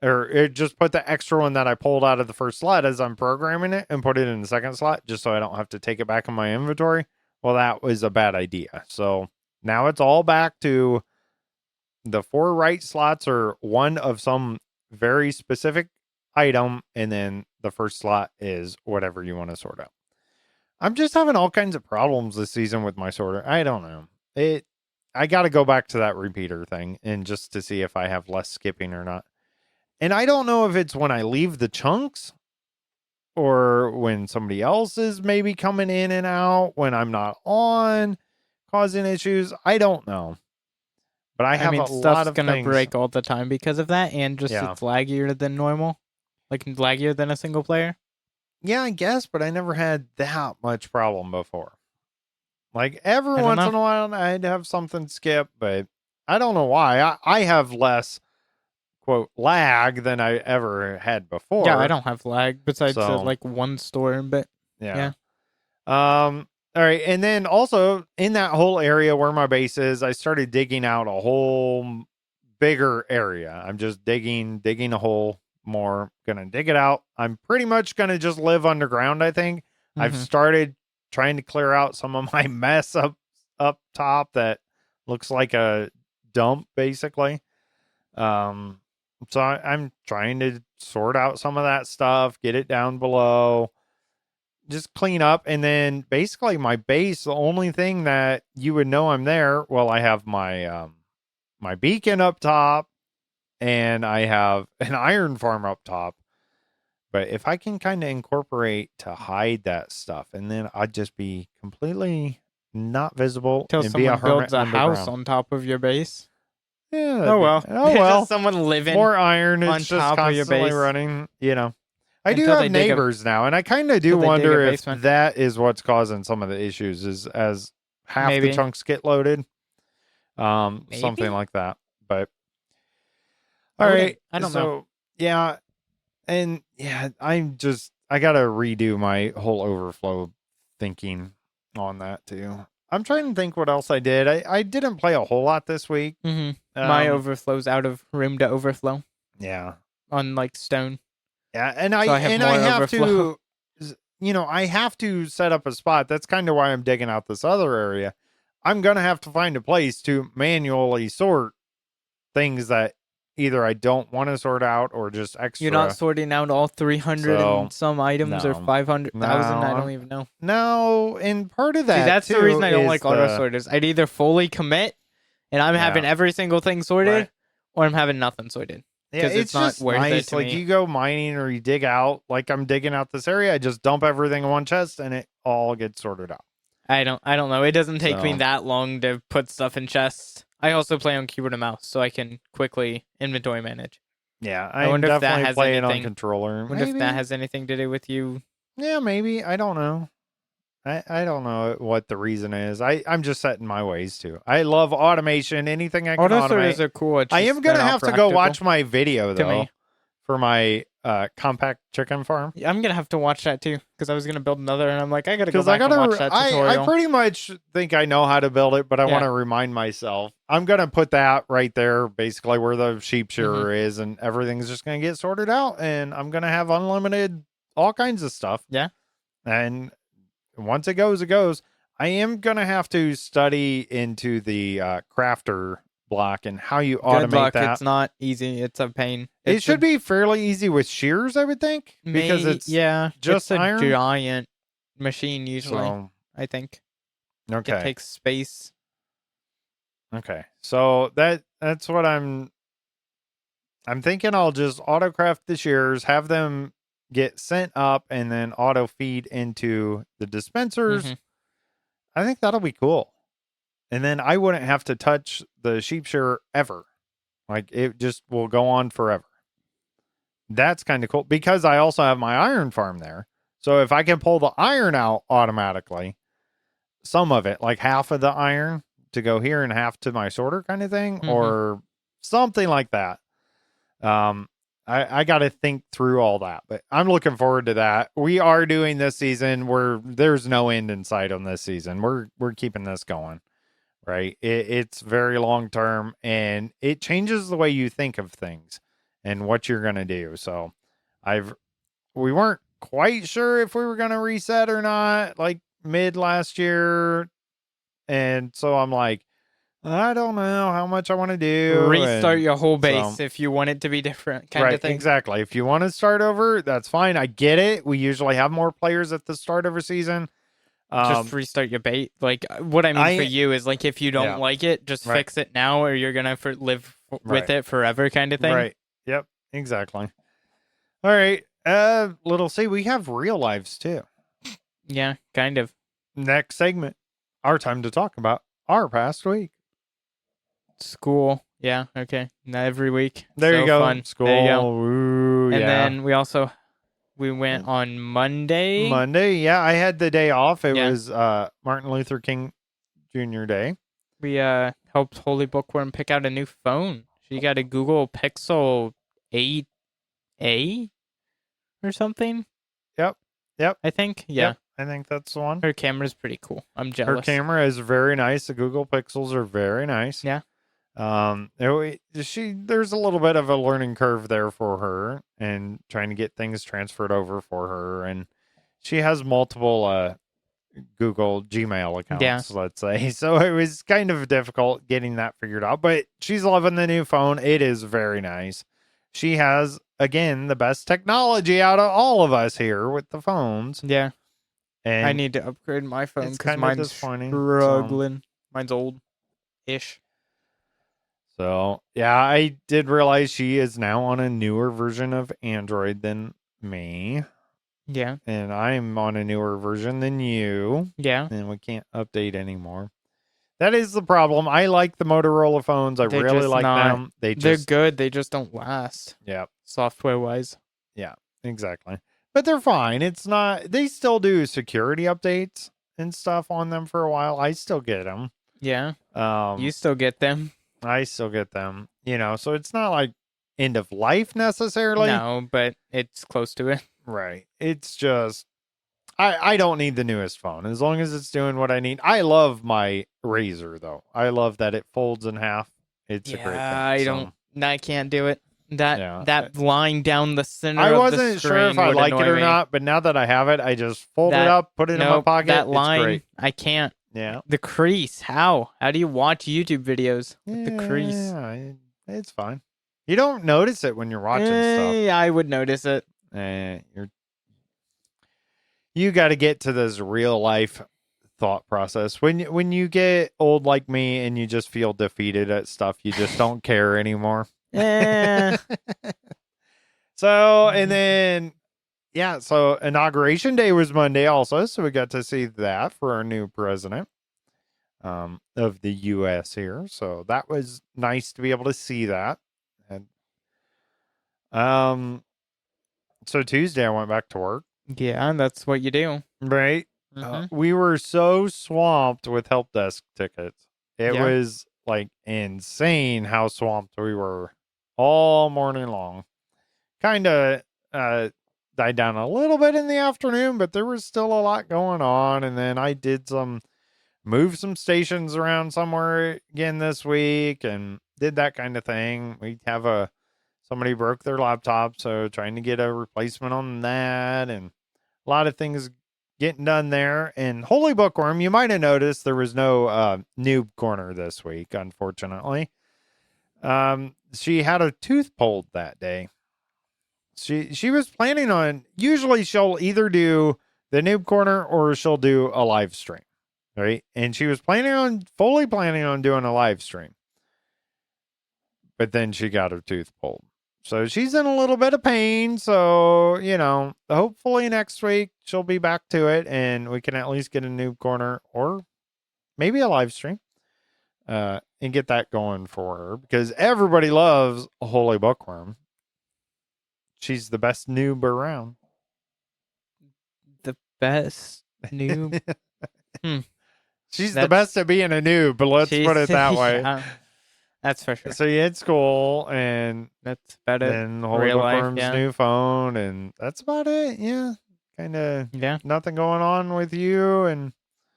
or just put the extra one that I pulled out of the first slot as I'm programming it and put it in the second slot just so I don't have to take it back in my inventory. Well, that was a bad idea. So now it's all back to the 4 right slots are one of some very specific item, and then the first slot is whatever you want to sort out. I'm just having all kinds of problems this season with my sorter. I don't know. I got to go back to that repeater thing and just to see if I have less skipping or not. And I don't know if it's when I leave the chunks or when somebody else is maybe coming in and out when I'm not on causing issues. I don't know. But I have a lot stuff's of gonna things. break all the time because of that, and just Yeah. it's laggier than normal, like laggier than a single player. Yeah, I guess, but I never had that much problem before. Like every I don't once know. in a while, I'd have something skip, but I don't know why. I have less quote lag than I ever had before. Yeah, I don't have lag besides So like one store, but yeah. yeah. All right, and then also in that whole area where my base is, I started digging out a whole bigger area. I'm just digging a hole more. Gonna dig it out. I'm pretty much gonna just live underground. I think I've Mhm. started trying to clear out some of my mess up top that looks like a dump, basically. So I'm trying to sort out some of that stuff, get it down below, just clean up, and then basically my base. The only thing that you would know I'm there. Well, I have my beacon up top, and I have an iron farm up top. But if I can kind of incorporate to hide that stuff, and then I'd just be completely not visible Till and be a someone hermit builds a house underground. on top of your base. Yeah, Oh well, oh there's well. just someone living More iron. on It's just top of your constantly base running. I do until have they dig a neighbors now, and I kind of do until they dig a wonder if basement. that is what's causing some of the issues. Is as half the Maybe. chunks get loaded, something Maybe. like that. But I all wouldn't. right, I don't know. so yeah, and yeah, I gotta redo my whole overflow thinking on that too. I'm trying to think what else I did. I didn't play a whole lot this week. My overflows out of room to overflow Yeah, on like stone, yeah, so I have more I have overflow. to, I have to set up a spot. That's kind of why I'm digging out this other area. I'm gonna have to find a place to manually sort things that either I don't want to sort out or just You're not extra. sorting out all 300 So and some items or no, 500,000. I don't even know. no, and part of See, that that's the too reason I don't is like auto the sorters. I'd either fully commit and I'm having yeah, every single thing sorted, right. or I'm having nothing sorted Yeah, because it's it's not just worth it nice. to Like me. you go mining or you dig out, like I'm digging out this area, I just dump everything in one chest and it all gets sorted out. I don't know. It doesn't take me So that long to put stuff in chests. I also play on keyboard and mouse, so I can quickly inventory manage. yeah, I I'm wonder if that definitely has playing on anything. controller. Wonder if that Maybe. has anything to do with you. Yeah, maybe. I don't know. I don't know what the reason is. I'm just setting my ways to. I love automation. Anything I can Auto automate. sorters are cool. It's I just am they're gonna not have to go practical watch my video to though me. for my compact chicken farm. Yeah, I'm gonna have to watch that too because I was gonna build another, and I'm like, I gotta go Because I back and watch gotta, that I tutorial. pretty much think I know how to build it, but I Yeah. want to remind myself. I'm gonna put that right there, basically where the sheep shearer Mm-hmm. is, and everything's just gonna get sorted out, and I'm gonna have unlimited all kinds of stuff. Yeah. And once it goes, it goes. I am gonna have to study into the crafter block and how you Good automate luck. that. It's not easy. It's a pain. It should be fairly easy with shears, I would think, because it's just it's a iron. giant machine usually. So, I think it okay. takes space. Okay. So that's what I'm thinking. I'll just autocraft the shears, have them get sent up, and then auto feed into the dispensers. Mhm. I think that'll be cool. And then I wouldn't have to touch the sheep shearer ever. Like it just will go on forever. That's kind of cool because I also have my iron farm there. So if I can pull the iron out automatically, some of it, like half of the iron to go here and half to my sorter kind of thing, or something like that. I got to think through all that, but I'm looking forward to that. We are doing this season where there's no end in sight on this season. We're keeping this going, right? It's very long term, and it changes the way you think of things and what you're gonna do. So, we weren't quite sure if we were gonna reset or not, like mid last year, and so I'm like, I don't know how much I want to do. Restart and your whole base so- if you want it to be different, kind right, of thing. exactly. If you want to start over, that's fine. I get it. We usually have more players at the start of a season. Just restart your bait. Like what I mean for I- you is like if you don't Yeah. like it, just Right. fix it now, or you're gonna live with Right. it forever, kind of thing. Right. Yep. Exactly. All right. Little C, we have real lives too. Yeah, kind of. Next segment, our time to talk about our past week. School. Yeah. Okay. Not every week. There So you go. Fun. School. There you go. Ooh, And yeah. then we went on Monday. Monday. Yeah, I had the day off. It Yeah. was Martin Luther King Jr. Day. We helped Holy Bookworm pick out a new phone. She got a Google Pixel 8A or something. Yep. I think. Yeah. Yep, I think that's the one. Her camera's pretty cool. I'm Her jealous. camera is very nice. The Google Pixels are very nice. Yeah. There's a little bit of a learning curve there for her and trying to get things transferred over for her, and she has multiple Google Gmail accounts, let's say. So it was kind of difficult getting that figured out, but she's loving the new phone. It is very nice. She has, again, the best technology out of all of us here with the phones. Yeah. And I need to upgrade my phone it's because kinda mine's disappointing, struggling. Mine's old-ish. So, yeah, I did realize she is now on a newer version of Android than me, Yeah. and I'm on a newer version than you, Yeah. and we can't update anymore. That is the problem. I like the Motorola phones. I They're really just like not- them. They're They're good. They just don't last yeah, software-wise. exactly. But they're fine. It's not. They still do security updates and stuff on them for a while. I still get them. Yeah. Um, You still get them. I still get them. So it's not like end of life necessarily. No, but it's close to it. Right. It's just I don't need the newest phone as long as it's doing what I need. I love my Razor though. I love that it folds in half. It's a great thing. I can't do it. That Yeah. that line down the center I of wasn't the sure screen if I would like it annoy or me. not, but now that I have it, I just fold it That- up, put it in my Nope, pocket. that It's line, great. I can't. Yeah. The crease. How do you watch YouTube videos with the crease? Yeah, it's fine. You don't notice it when you're watching stuff. I would notice it. You got to get to this real life thought process. When you get old like me and you just feel defeated at stuff, you just don't care anymore. Eh. So, and then so inauguration day was Monday also, so we got to see that for our new president of the US here. So that was nice to be able to see that. And so Tuesday I went back to work. Yeah, that's what you do. Right. Mhm. We were so swamped with help desk tickets. It Yeah. was like insane how swamped we were all morning long. Kind of died down a little bit in the afternoon, but there was still a lot going on. And then I did move some stations around somewhere again this week and did that kind of thing. We have somebody broke their laptop, so trying to get a replacement on that, and a lot of things getting done there. And Holy Bookworm, you might have noticed there was no noob corner this week, unfortunately. She had a tooth pulled that day. She was planning on, usually she'll either do the noob corner or she'll do a live stream, right? And she was fully planning on doing a live stream. But then she got her tooth pulled. So she's in a little bit of pain. So, hopefully next week she'll be back to it and we can at least get a noob corner or maybe a live stream and get that going for her because everybody loves a Holy Bookworm. She's the best noob around. The best noob? She's the best at being a noob, but let's put it that way. Yeah, that's for sure. So you had school, and that's about it. Then Holy Bookworm's new phone, and that's about it. Yeah, kind of. Yeah, nothing going on with you, and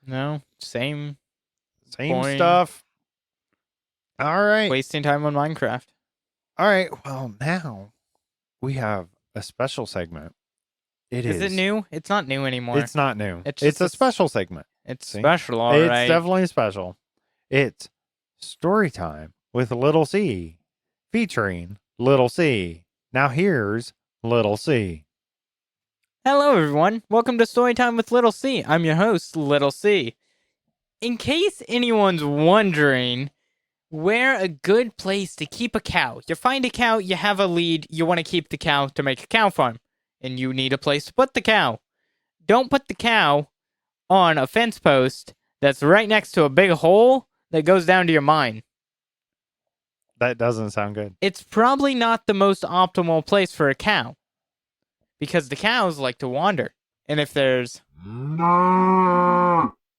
no, same boring stuff. All right, wasting time on Minecraft. All right, well now we have a special segment. Is it new? It's not new anymore. It's not new. It's a special segment. It's special, all right. It's definitely special. It's story time with Little C, featuring Little C. Now here's Little C. Hello, everyone. Welcome to Storytime with Little C. I'm your host, Little C. In case anyone's wondering where a good place to keep a cow. You find a cow, you have a lead, you want to keep the cow to make a cow farm, and you need a place to put the cow. Don't put the cow on a fence post that's right next to a big hole that goes down to your mine. That doesn't sound good. It's probably not the most optimal place for a cow because the cows like to wander. And if there's...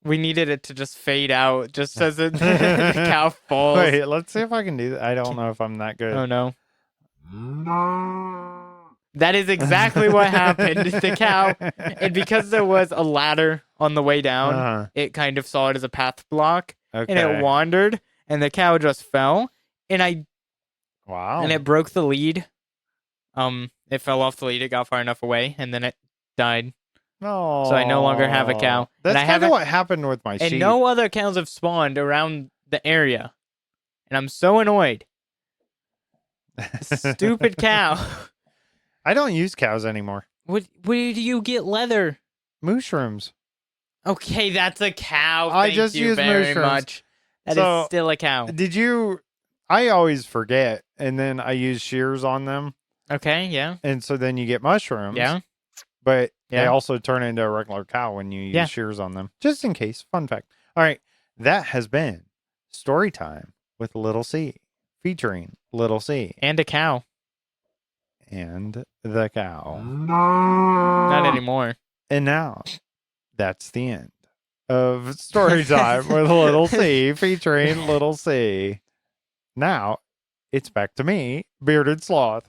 We needed it to just fade out just as the cow falls. Wait, let's see if I can do that. I don't know if I'm that good. Oh, no. That is exactly what happened. The cow, and because there was a ladder on the way down, it kind of saw it as a path block, and it wandered, and the cow just fell, and it broke the lead. It fell off the lead, it got far enough away, and then it died. Oh, so I no longer have a cow. That's kind of what happened with my sheep. And no other cows have spawned around the area, and I'm so annoyed. Stupid cow. I don't use cows anymore. Where do you get leather? Mushrooms. Okay, that's a cow. I just use very mushrooms. Much. That is still a cow. I always forget, and then I use shears on them. Okay, yeah. And so then you get mushrooms. Yeah. But they also turn into a regular cow when you use shears on them. Just in case. Fun fact. All right. That has been Story Time with Little C, featuring Little C. And a cow. And the cow. Not anymore. And now, that's the end of Story Time with Little C, featuring Little C. Now, it's back to me, Bearded Sloth.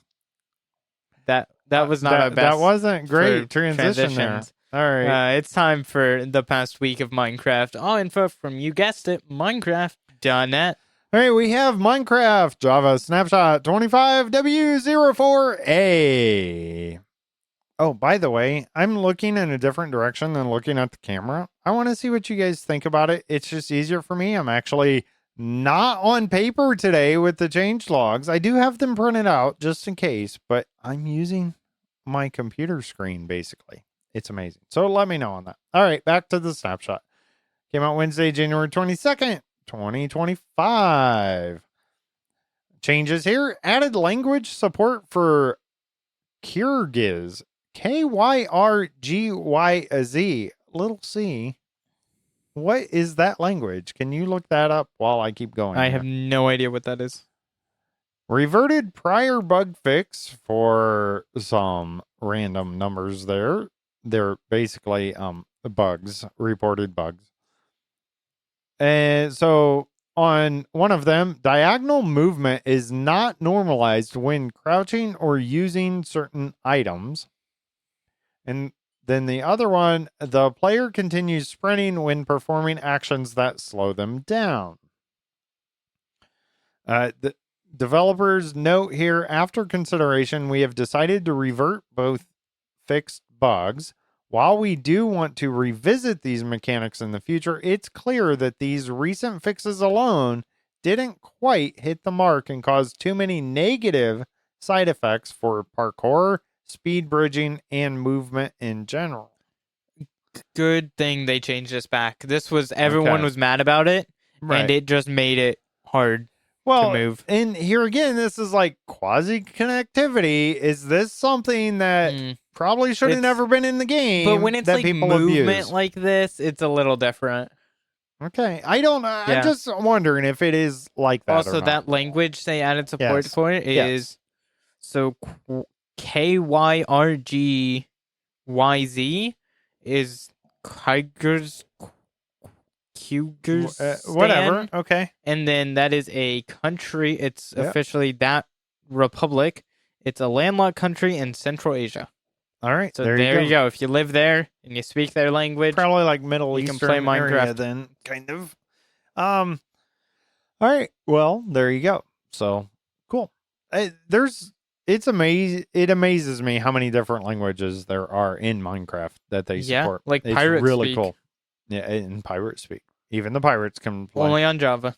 That was not my best. That wasn't great transition there. All right. It's time for the past week of Minecraft. All info from, you guessed it, Minecraft.net. All right, we have Minecraft Java Snapshot 25W04A. Oh, by the way, I'm looking in a different direction than looking at the camera. I want to see what you guys think about it. It's just easier for me. I'm actually not on paper today with the changelogs. I do have them printed out just in case, but I'm using my computer screen basically. It's amazing. So let me know on that. All right, back to the snapshot. Came out Wednesday, January 22nd, 2025. Changes here. Added language support for Kyrgyz. Kyrgyz. Little C. What is that language? Can you look that up while I keep going? I have no idea what that is. Reverted prior bug fix for some random numbers there. They're basically bugs, reported bugs. And so on one of them, diagonal movement is not normalized when crouching or using certain items. And then the other one, the player continues sprinting when performing actions that slow them down. The developers note here, after consideration, we have decided to revert both fixed bugs. While we do want to revisit these mechanics in the future, it's clear that these recent fixes alone didn't quite hit the mark and caused too many negative side effects for parkour, speed bridging, and movement in general. Good thing they changed this back. This was everyone Okay. was mad about it, Right. and it just made it hard Well, to move. and here again, this is like quasi connectivity. Is this something that probably should have It's- never been in the game? But when it's that like people movement abuse? like this, it's a little different. Okay, I don't know. Yeah. I'm just wondering if it is like that. Also, or not. that language they added support Yes. for is Yes. so KYRGYZ is Kyrgyz. Whatever. Okay. And then that is a country. It's Yep. officially that republic. It's a landlocked country in Central Asia. All right. So there you go. If you live there and you speak their language, Probably like Middle you can Eastern play area Minecraft. then, kind of. All right. Well, there you go. So cool. It amazes me how many different languages there are in Minecraft that they support. like it's pirate really speak. cool. Yeah, in pirate speak. Even the pirates can play. Only on Java.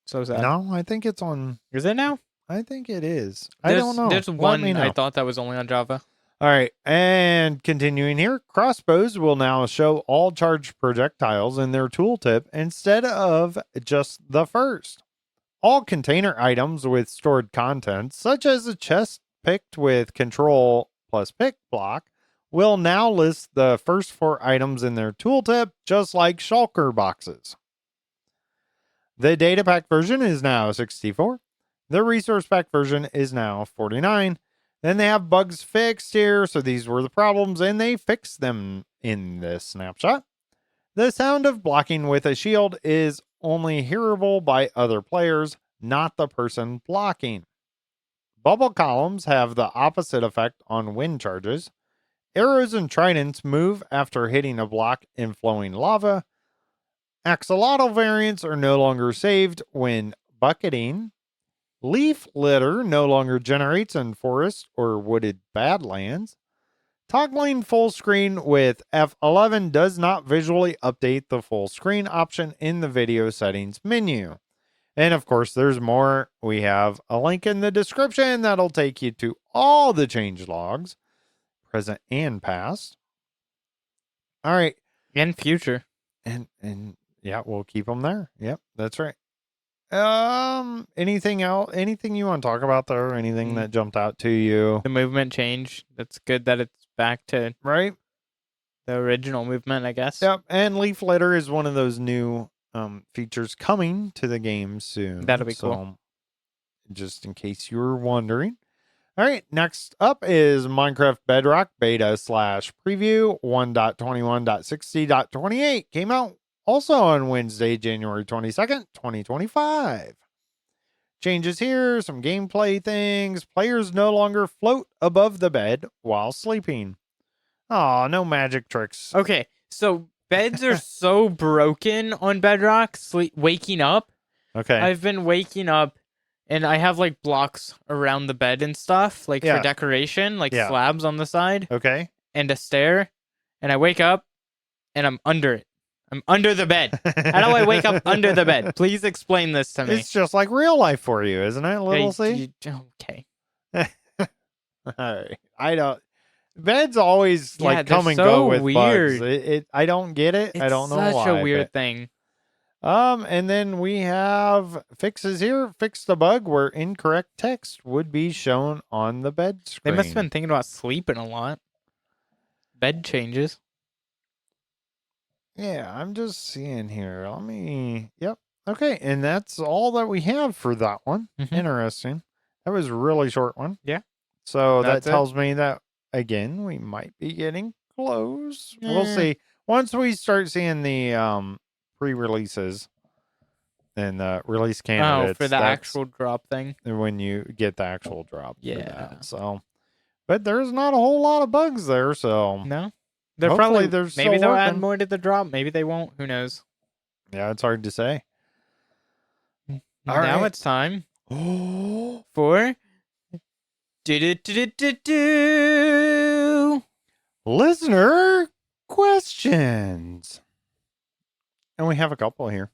So sad. No, I think it's on. Is it now? I think it is. I don't know. There's Let one me know. I thought that was only on Java. All right, and continuing here, crossbows will now show all charged projectiles in their tooltip instead of just the first. All container items with stored content, such as a chest picked with control plus pick block, will now list the first 4 items in their tooltip, just like shulker boxes. The data pack version is now 64. The resource pack version is now 49. Then they have bugs fixed here, so these were the problems, and they fixed them in this snapshot. The sound of blocking with a shield is only hearable by other players, not the person blocking. Bubble columns have the opposite effect on wind charges. Arrows and tridents move after hitting a block in flowing lava. Axolotl variants are no longer saved when bucketing. Leaf litter no longer generates in forest or wooded badlands. Toggling full screen with F11 does not visually update the full screen option in the video settings menu. And of course, there's more. We have a link in the description that'll take you to all the changelogs, present and past. All right. And future. And yeah, we'll keep them there. Yep, that's right. Anything else? Anything you want to talk about there? Anything that jumped out to you? The movement change. That's good that it's back to Right. the original movement, I guess. Yep. And leaf litter is one of those new features coming to the game soon. That'll be cool. Just in case you were wondering. All right. Next up is Minecraft Bedrock Beta / Preview 1.21.60.28 came out also on Wednesday, January 22nd, 2025. Changes here, some gameplay things. Players no longer float above the bed while sleeping. Oh, no magic tricks. Okay, so beds are so broken on Bedrock, waking up. Okay. I've been waking up, and I have, like, blocks around the bed and stuff, like, for decoration, like slabs on the side. Okay. And a stair. And I wake up, and I'm under it. I'm under the bed. How do I wake up under the bed? Please explain this to me. It's just like real life for you, isn't it, little C? Okay. All right. I don't. Beds always like come and so go with weird. bugs. I don't get it. I don't know why. It's such a weird thing. And then we have fixes here. Fix the bug where incorrect text would be shown on the bed screen. They must have been thinking about sleeping a lot. Bed changes. Yeah, I'm just seeing here. Yep. Okay, and that's all that we have for that one. Mhm. Interesting. That was a really short one. Yeah. So That's that tells me that, again, we might be getting close. We'll see. Once we start seeing the pre-releases and the release candidates. Oh, for the actual drop thing. When you get the actual drop. for Yeah. that. So, but there's not a whole lot of bugs there, so. No. They're Hopefully probably they're maybe still they'll add working. more to the drop. Maybe they won't. Who knows? Yeah, it's hard to say. All Now right. it's time Oh. for do. Listener questions. And we have a couple here.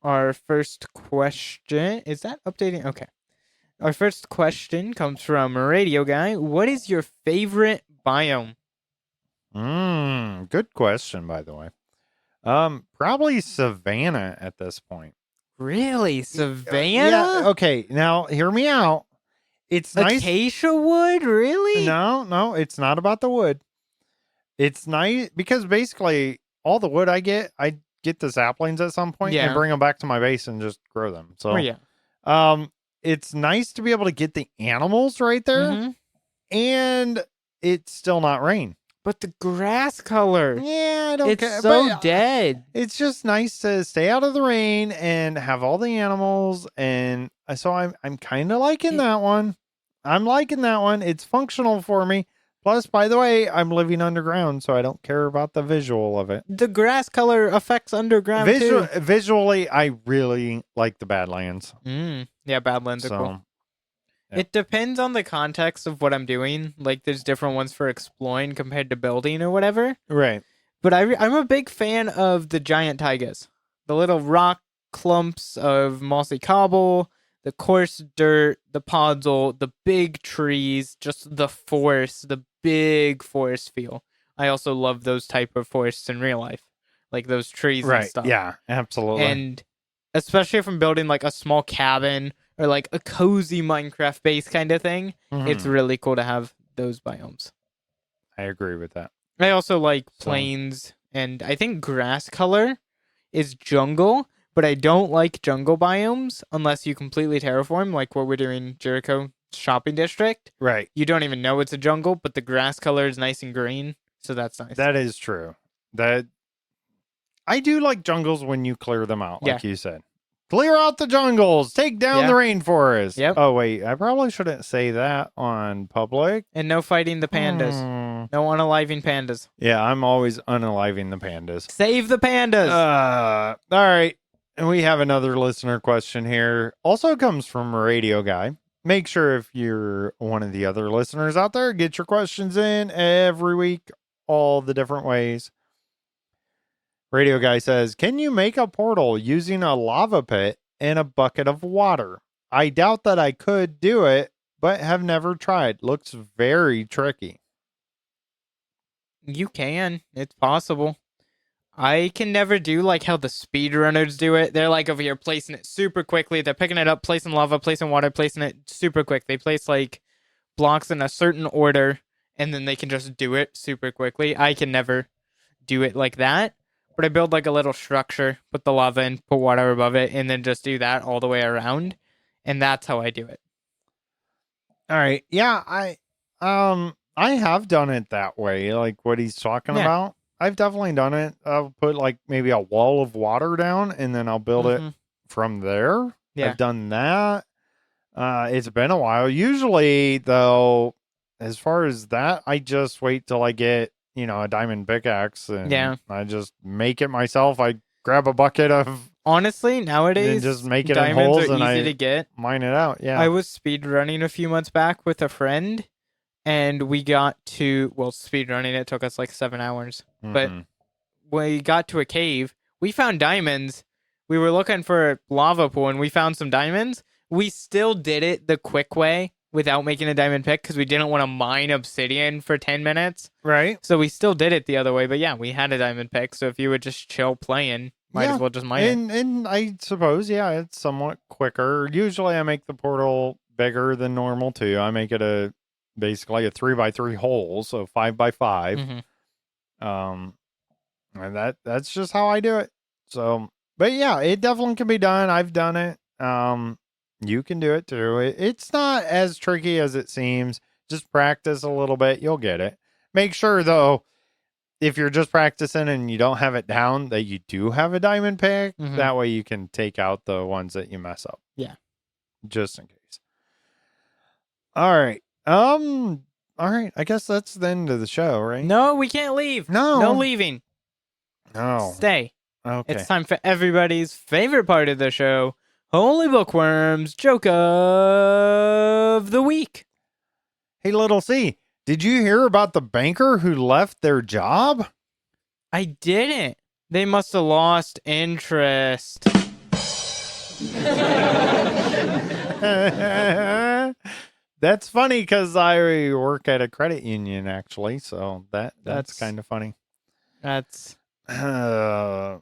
Our first question, is that updating? Okay. Our first question comes from Radio Guy. What is your favorite biome? Good question, by the way. Probably Savannah at this point. Really? Yeah, Savannah? okay. Now, hear me out. It's nice. Acacia wood? Really? No, it's not about the wood. It's nice because basically all the wood I get the saplings at some point and Yeah. bring them back to my base and just grow them. So, Oh, yeah. it's nice to be able to get the animals right there, Mhm. and it's still not rain. But the grass color. Yeah, I don't It's care. so but dead. it's just nice to stay out of the rain and have all the animals, and so I'm kind of liking that one. I'm liking that one. It's functional for me. Plus, by the way, I'm living underground, so I don't care about the visual of it. The grass color affects underground too. Visually, I really like the Badlands. Yeah, Badlands are So, cool. yeah. It depends on the context of what I'm doing. Like, there's different ones for exploring compared to building or whatever. Right. But I'm a big fan of the giant taigas. The little rock clumps of mossy cobble, the coarse dirt, the podzol, the big trees, just the forest, the big forest feel. I also love those type of forests in real life. Like those trees and Right. stuff. Yeah, absolutely. And especially if I'm building like a small cabin or like a cozy Minecraft base kind of thing, it's really cool to have those biomes. I agree with that. I also like plains, and I think grass color is jungle, but I don't like jungle biomes unless you completely terraform, like what we're doing Jericho shopping district. Right. You don't even know it's a jungle, but the grass color is nice and green, so that's nice. That is true. That I do like jungles when you clear them out, like you said. Clear out the jungles. Take down the rainforest. Yep. Oh, wait. I probably shouldn't say that on public. And no fighting the pandas. No unaliving pandas. Yeah, I'm always unaliving the pandas. Save the pandas. All right. And we have another listener question here. Also comes from a Radio Guy. Make sure if you're one of the other listeners out there, get your questions in every week, all the different ways. Radio Guy says, can you make a portal using a lava pit and a bucket of water? I doubt that I could do it, but have never tried. Looks very tricky. You can. It's possible. I can never do like how the speedrunners do it. They're like over here placing it super quickly. They're picking it up, placing lava, placing water, placing it super quick. They place like blocks in a certain order, and then they can just do it super quickly. I can never do it like that. But I build like a little structure, put the lava in, put water above it, and then just do that all the way around. And that's how I do it. All right. Yeah, I have done it that way, like what he's talking about. I've definitely done it. I'll put like maybe a wall of water down and then I'll build it from there. Yeah. I've done that. It's been a while. Usually though, as far as that, I just wait till I get, a diamond pickaxe and I just make it myself. I grab a bucket of honestly nowadays and just make it in holes are and easy I to get. Mine it out. Yeah. I was speed running a few months back with a friend. And we got to, speed running, it took us like 7 hours. But when we got to a cave, we found diamonds. We were looking for a lava pool and we found some diamonds. We still did it the quick way without making a diamond pick because we didn't want to mine obsidian for 10 minutes. Right. So we still did it the other way. But yeah, we had a diamond pick. So if you would just chill playing, might as well just mine it. And I suppose, it's somewhat quicker. Usually I make the portal bigger than normal too. I make it basically a 3x3 hole, so 5x5. And that's just how I do it. So, but yeah, it definitely can be done. I've done it. You can do it too. It's not as tricky as it seems. Just practice a little bit. You'll get it. Make sure though, if you're just practicing and you don't have it down, that you do have a diamond pick. That way you can take out the ones that you mess up. Yeah. Just in case. All right. All right. I guess that's the end of the show, right? No, we can't leave. No leaving. No. Stay. Okay. It's time for everybody's favorite part of the show, Holy Bookworms Joke of the Week. Hey, Little C, did you hear about the banker who left their job? I didn't. They must have lost interest. That's funny because I work at a credit union, actually. So that's That's- kind of funny. That's. I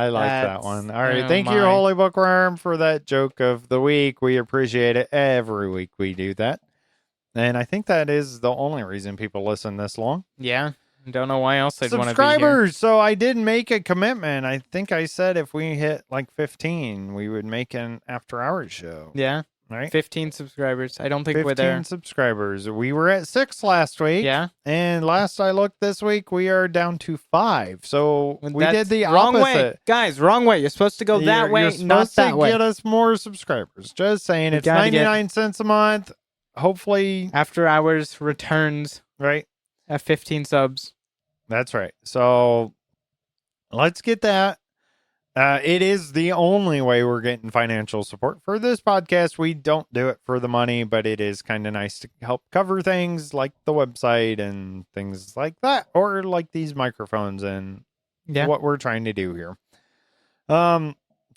like that That's- one. All right. oh Thank you, my. Holy Bookworm, for that joke of the week. We appreciate it. Every week we do that. And I think that is the only reason people listen this long. Yeah. Don't know why else I'd want to be here. Subscribers. So I did make a commitment. I think I said if we hit like 15, we would make an after hours show. Yeah. Right? 15 subscribers. I don't think 15 we're there. subscribers. We were at 6 last week. Yeah. And last I looked this week, we are down to 5. So we That's did the wrong opposite. way. Guys, wrong way. You're supposed to go that way, You're not supposed that to way. get us more subscribers. Just saying. You It's gotta get- 99 cents a month. Hopefully, After hours returns right? at 15 subs. That's right. So let's get that. It is the only way we're getting financial support for this podcast. We don't do it for the money, but it is kind of nice to help cover things like the website and things like that, or like these microphones and Yeah. what we're trying to do here.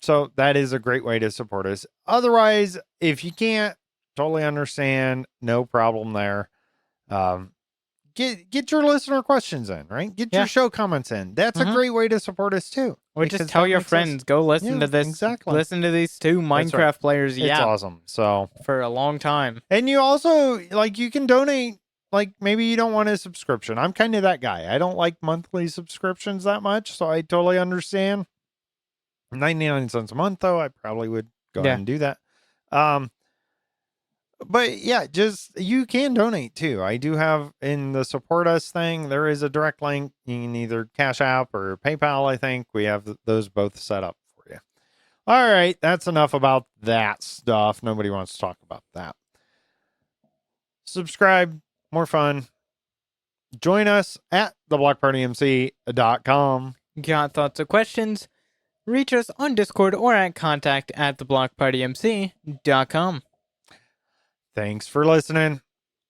So that is a great way to support us. Otherwise, if you can't, totally understand. No problem there. Get your listener questions in, right? Get Yeah. your show comments in. That's a Mhm. great way to support us too. Or because just tell that your makes us- friends, go listen Yeah, to this. exactly. Listen to these two That's Minecraft right. players It's yap awesome. So, for a long time. and you also like you can donate. Like maybe you don't want a subscription. I'm kind of that guy. I don't like monthly subscriptions that much, so I totally understand. 99 cents a month, though, I probably would go Yeah. ahead and do that. But yeah, just you can donate too. I do have in the support us thing, there is a direct link. You can either Cash App or PayPal. I think we have those both set up for you. All right, that's enough about that stuff. Nobody wants to talk about that. Subscribe, more fun. Join us at theblockpartymc.com. Got thoughts or questions? Reach us on Discord or at contact@theblockpartymc.com. Thanks for listening.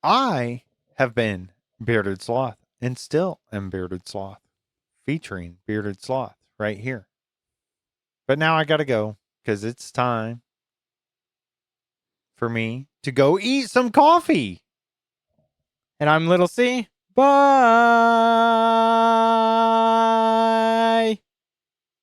I have been Bearded Sloth and still am Bearded Sloth, featuring Bearded Sloth right here. But now I got to go because it's time for me to go eat some coffee. And I'm Little C. Bye.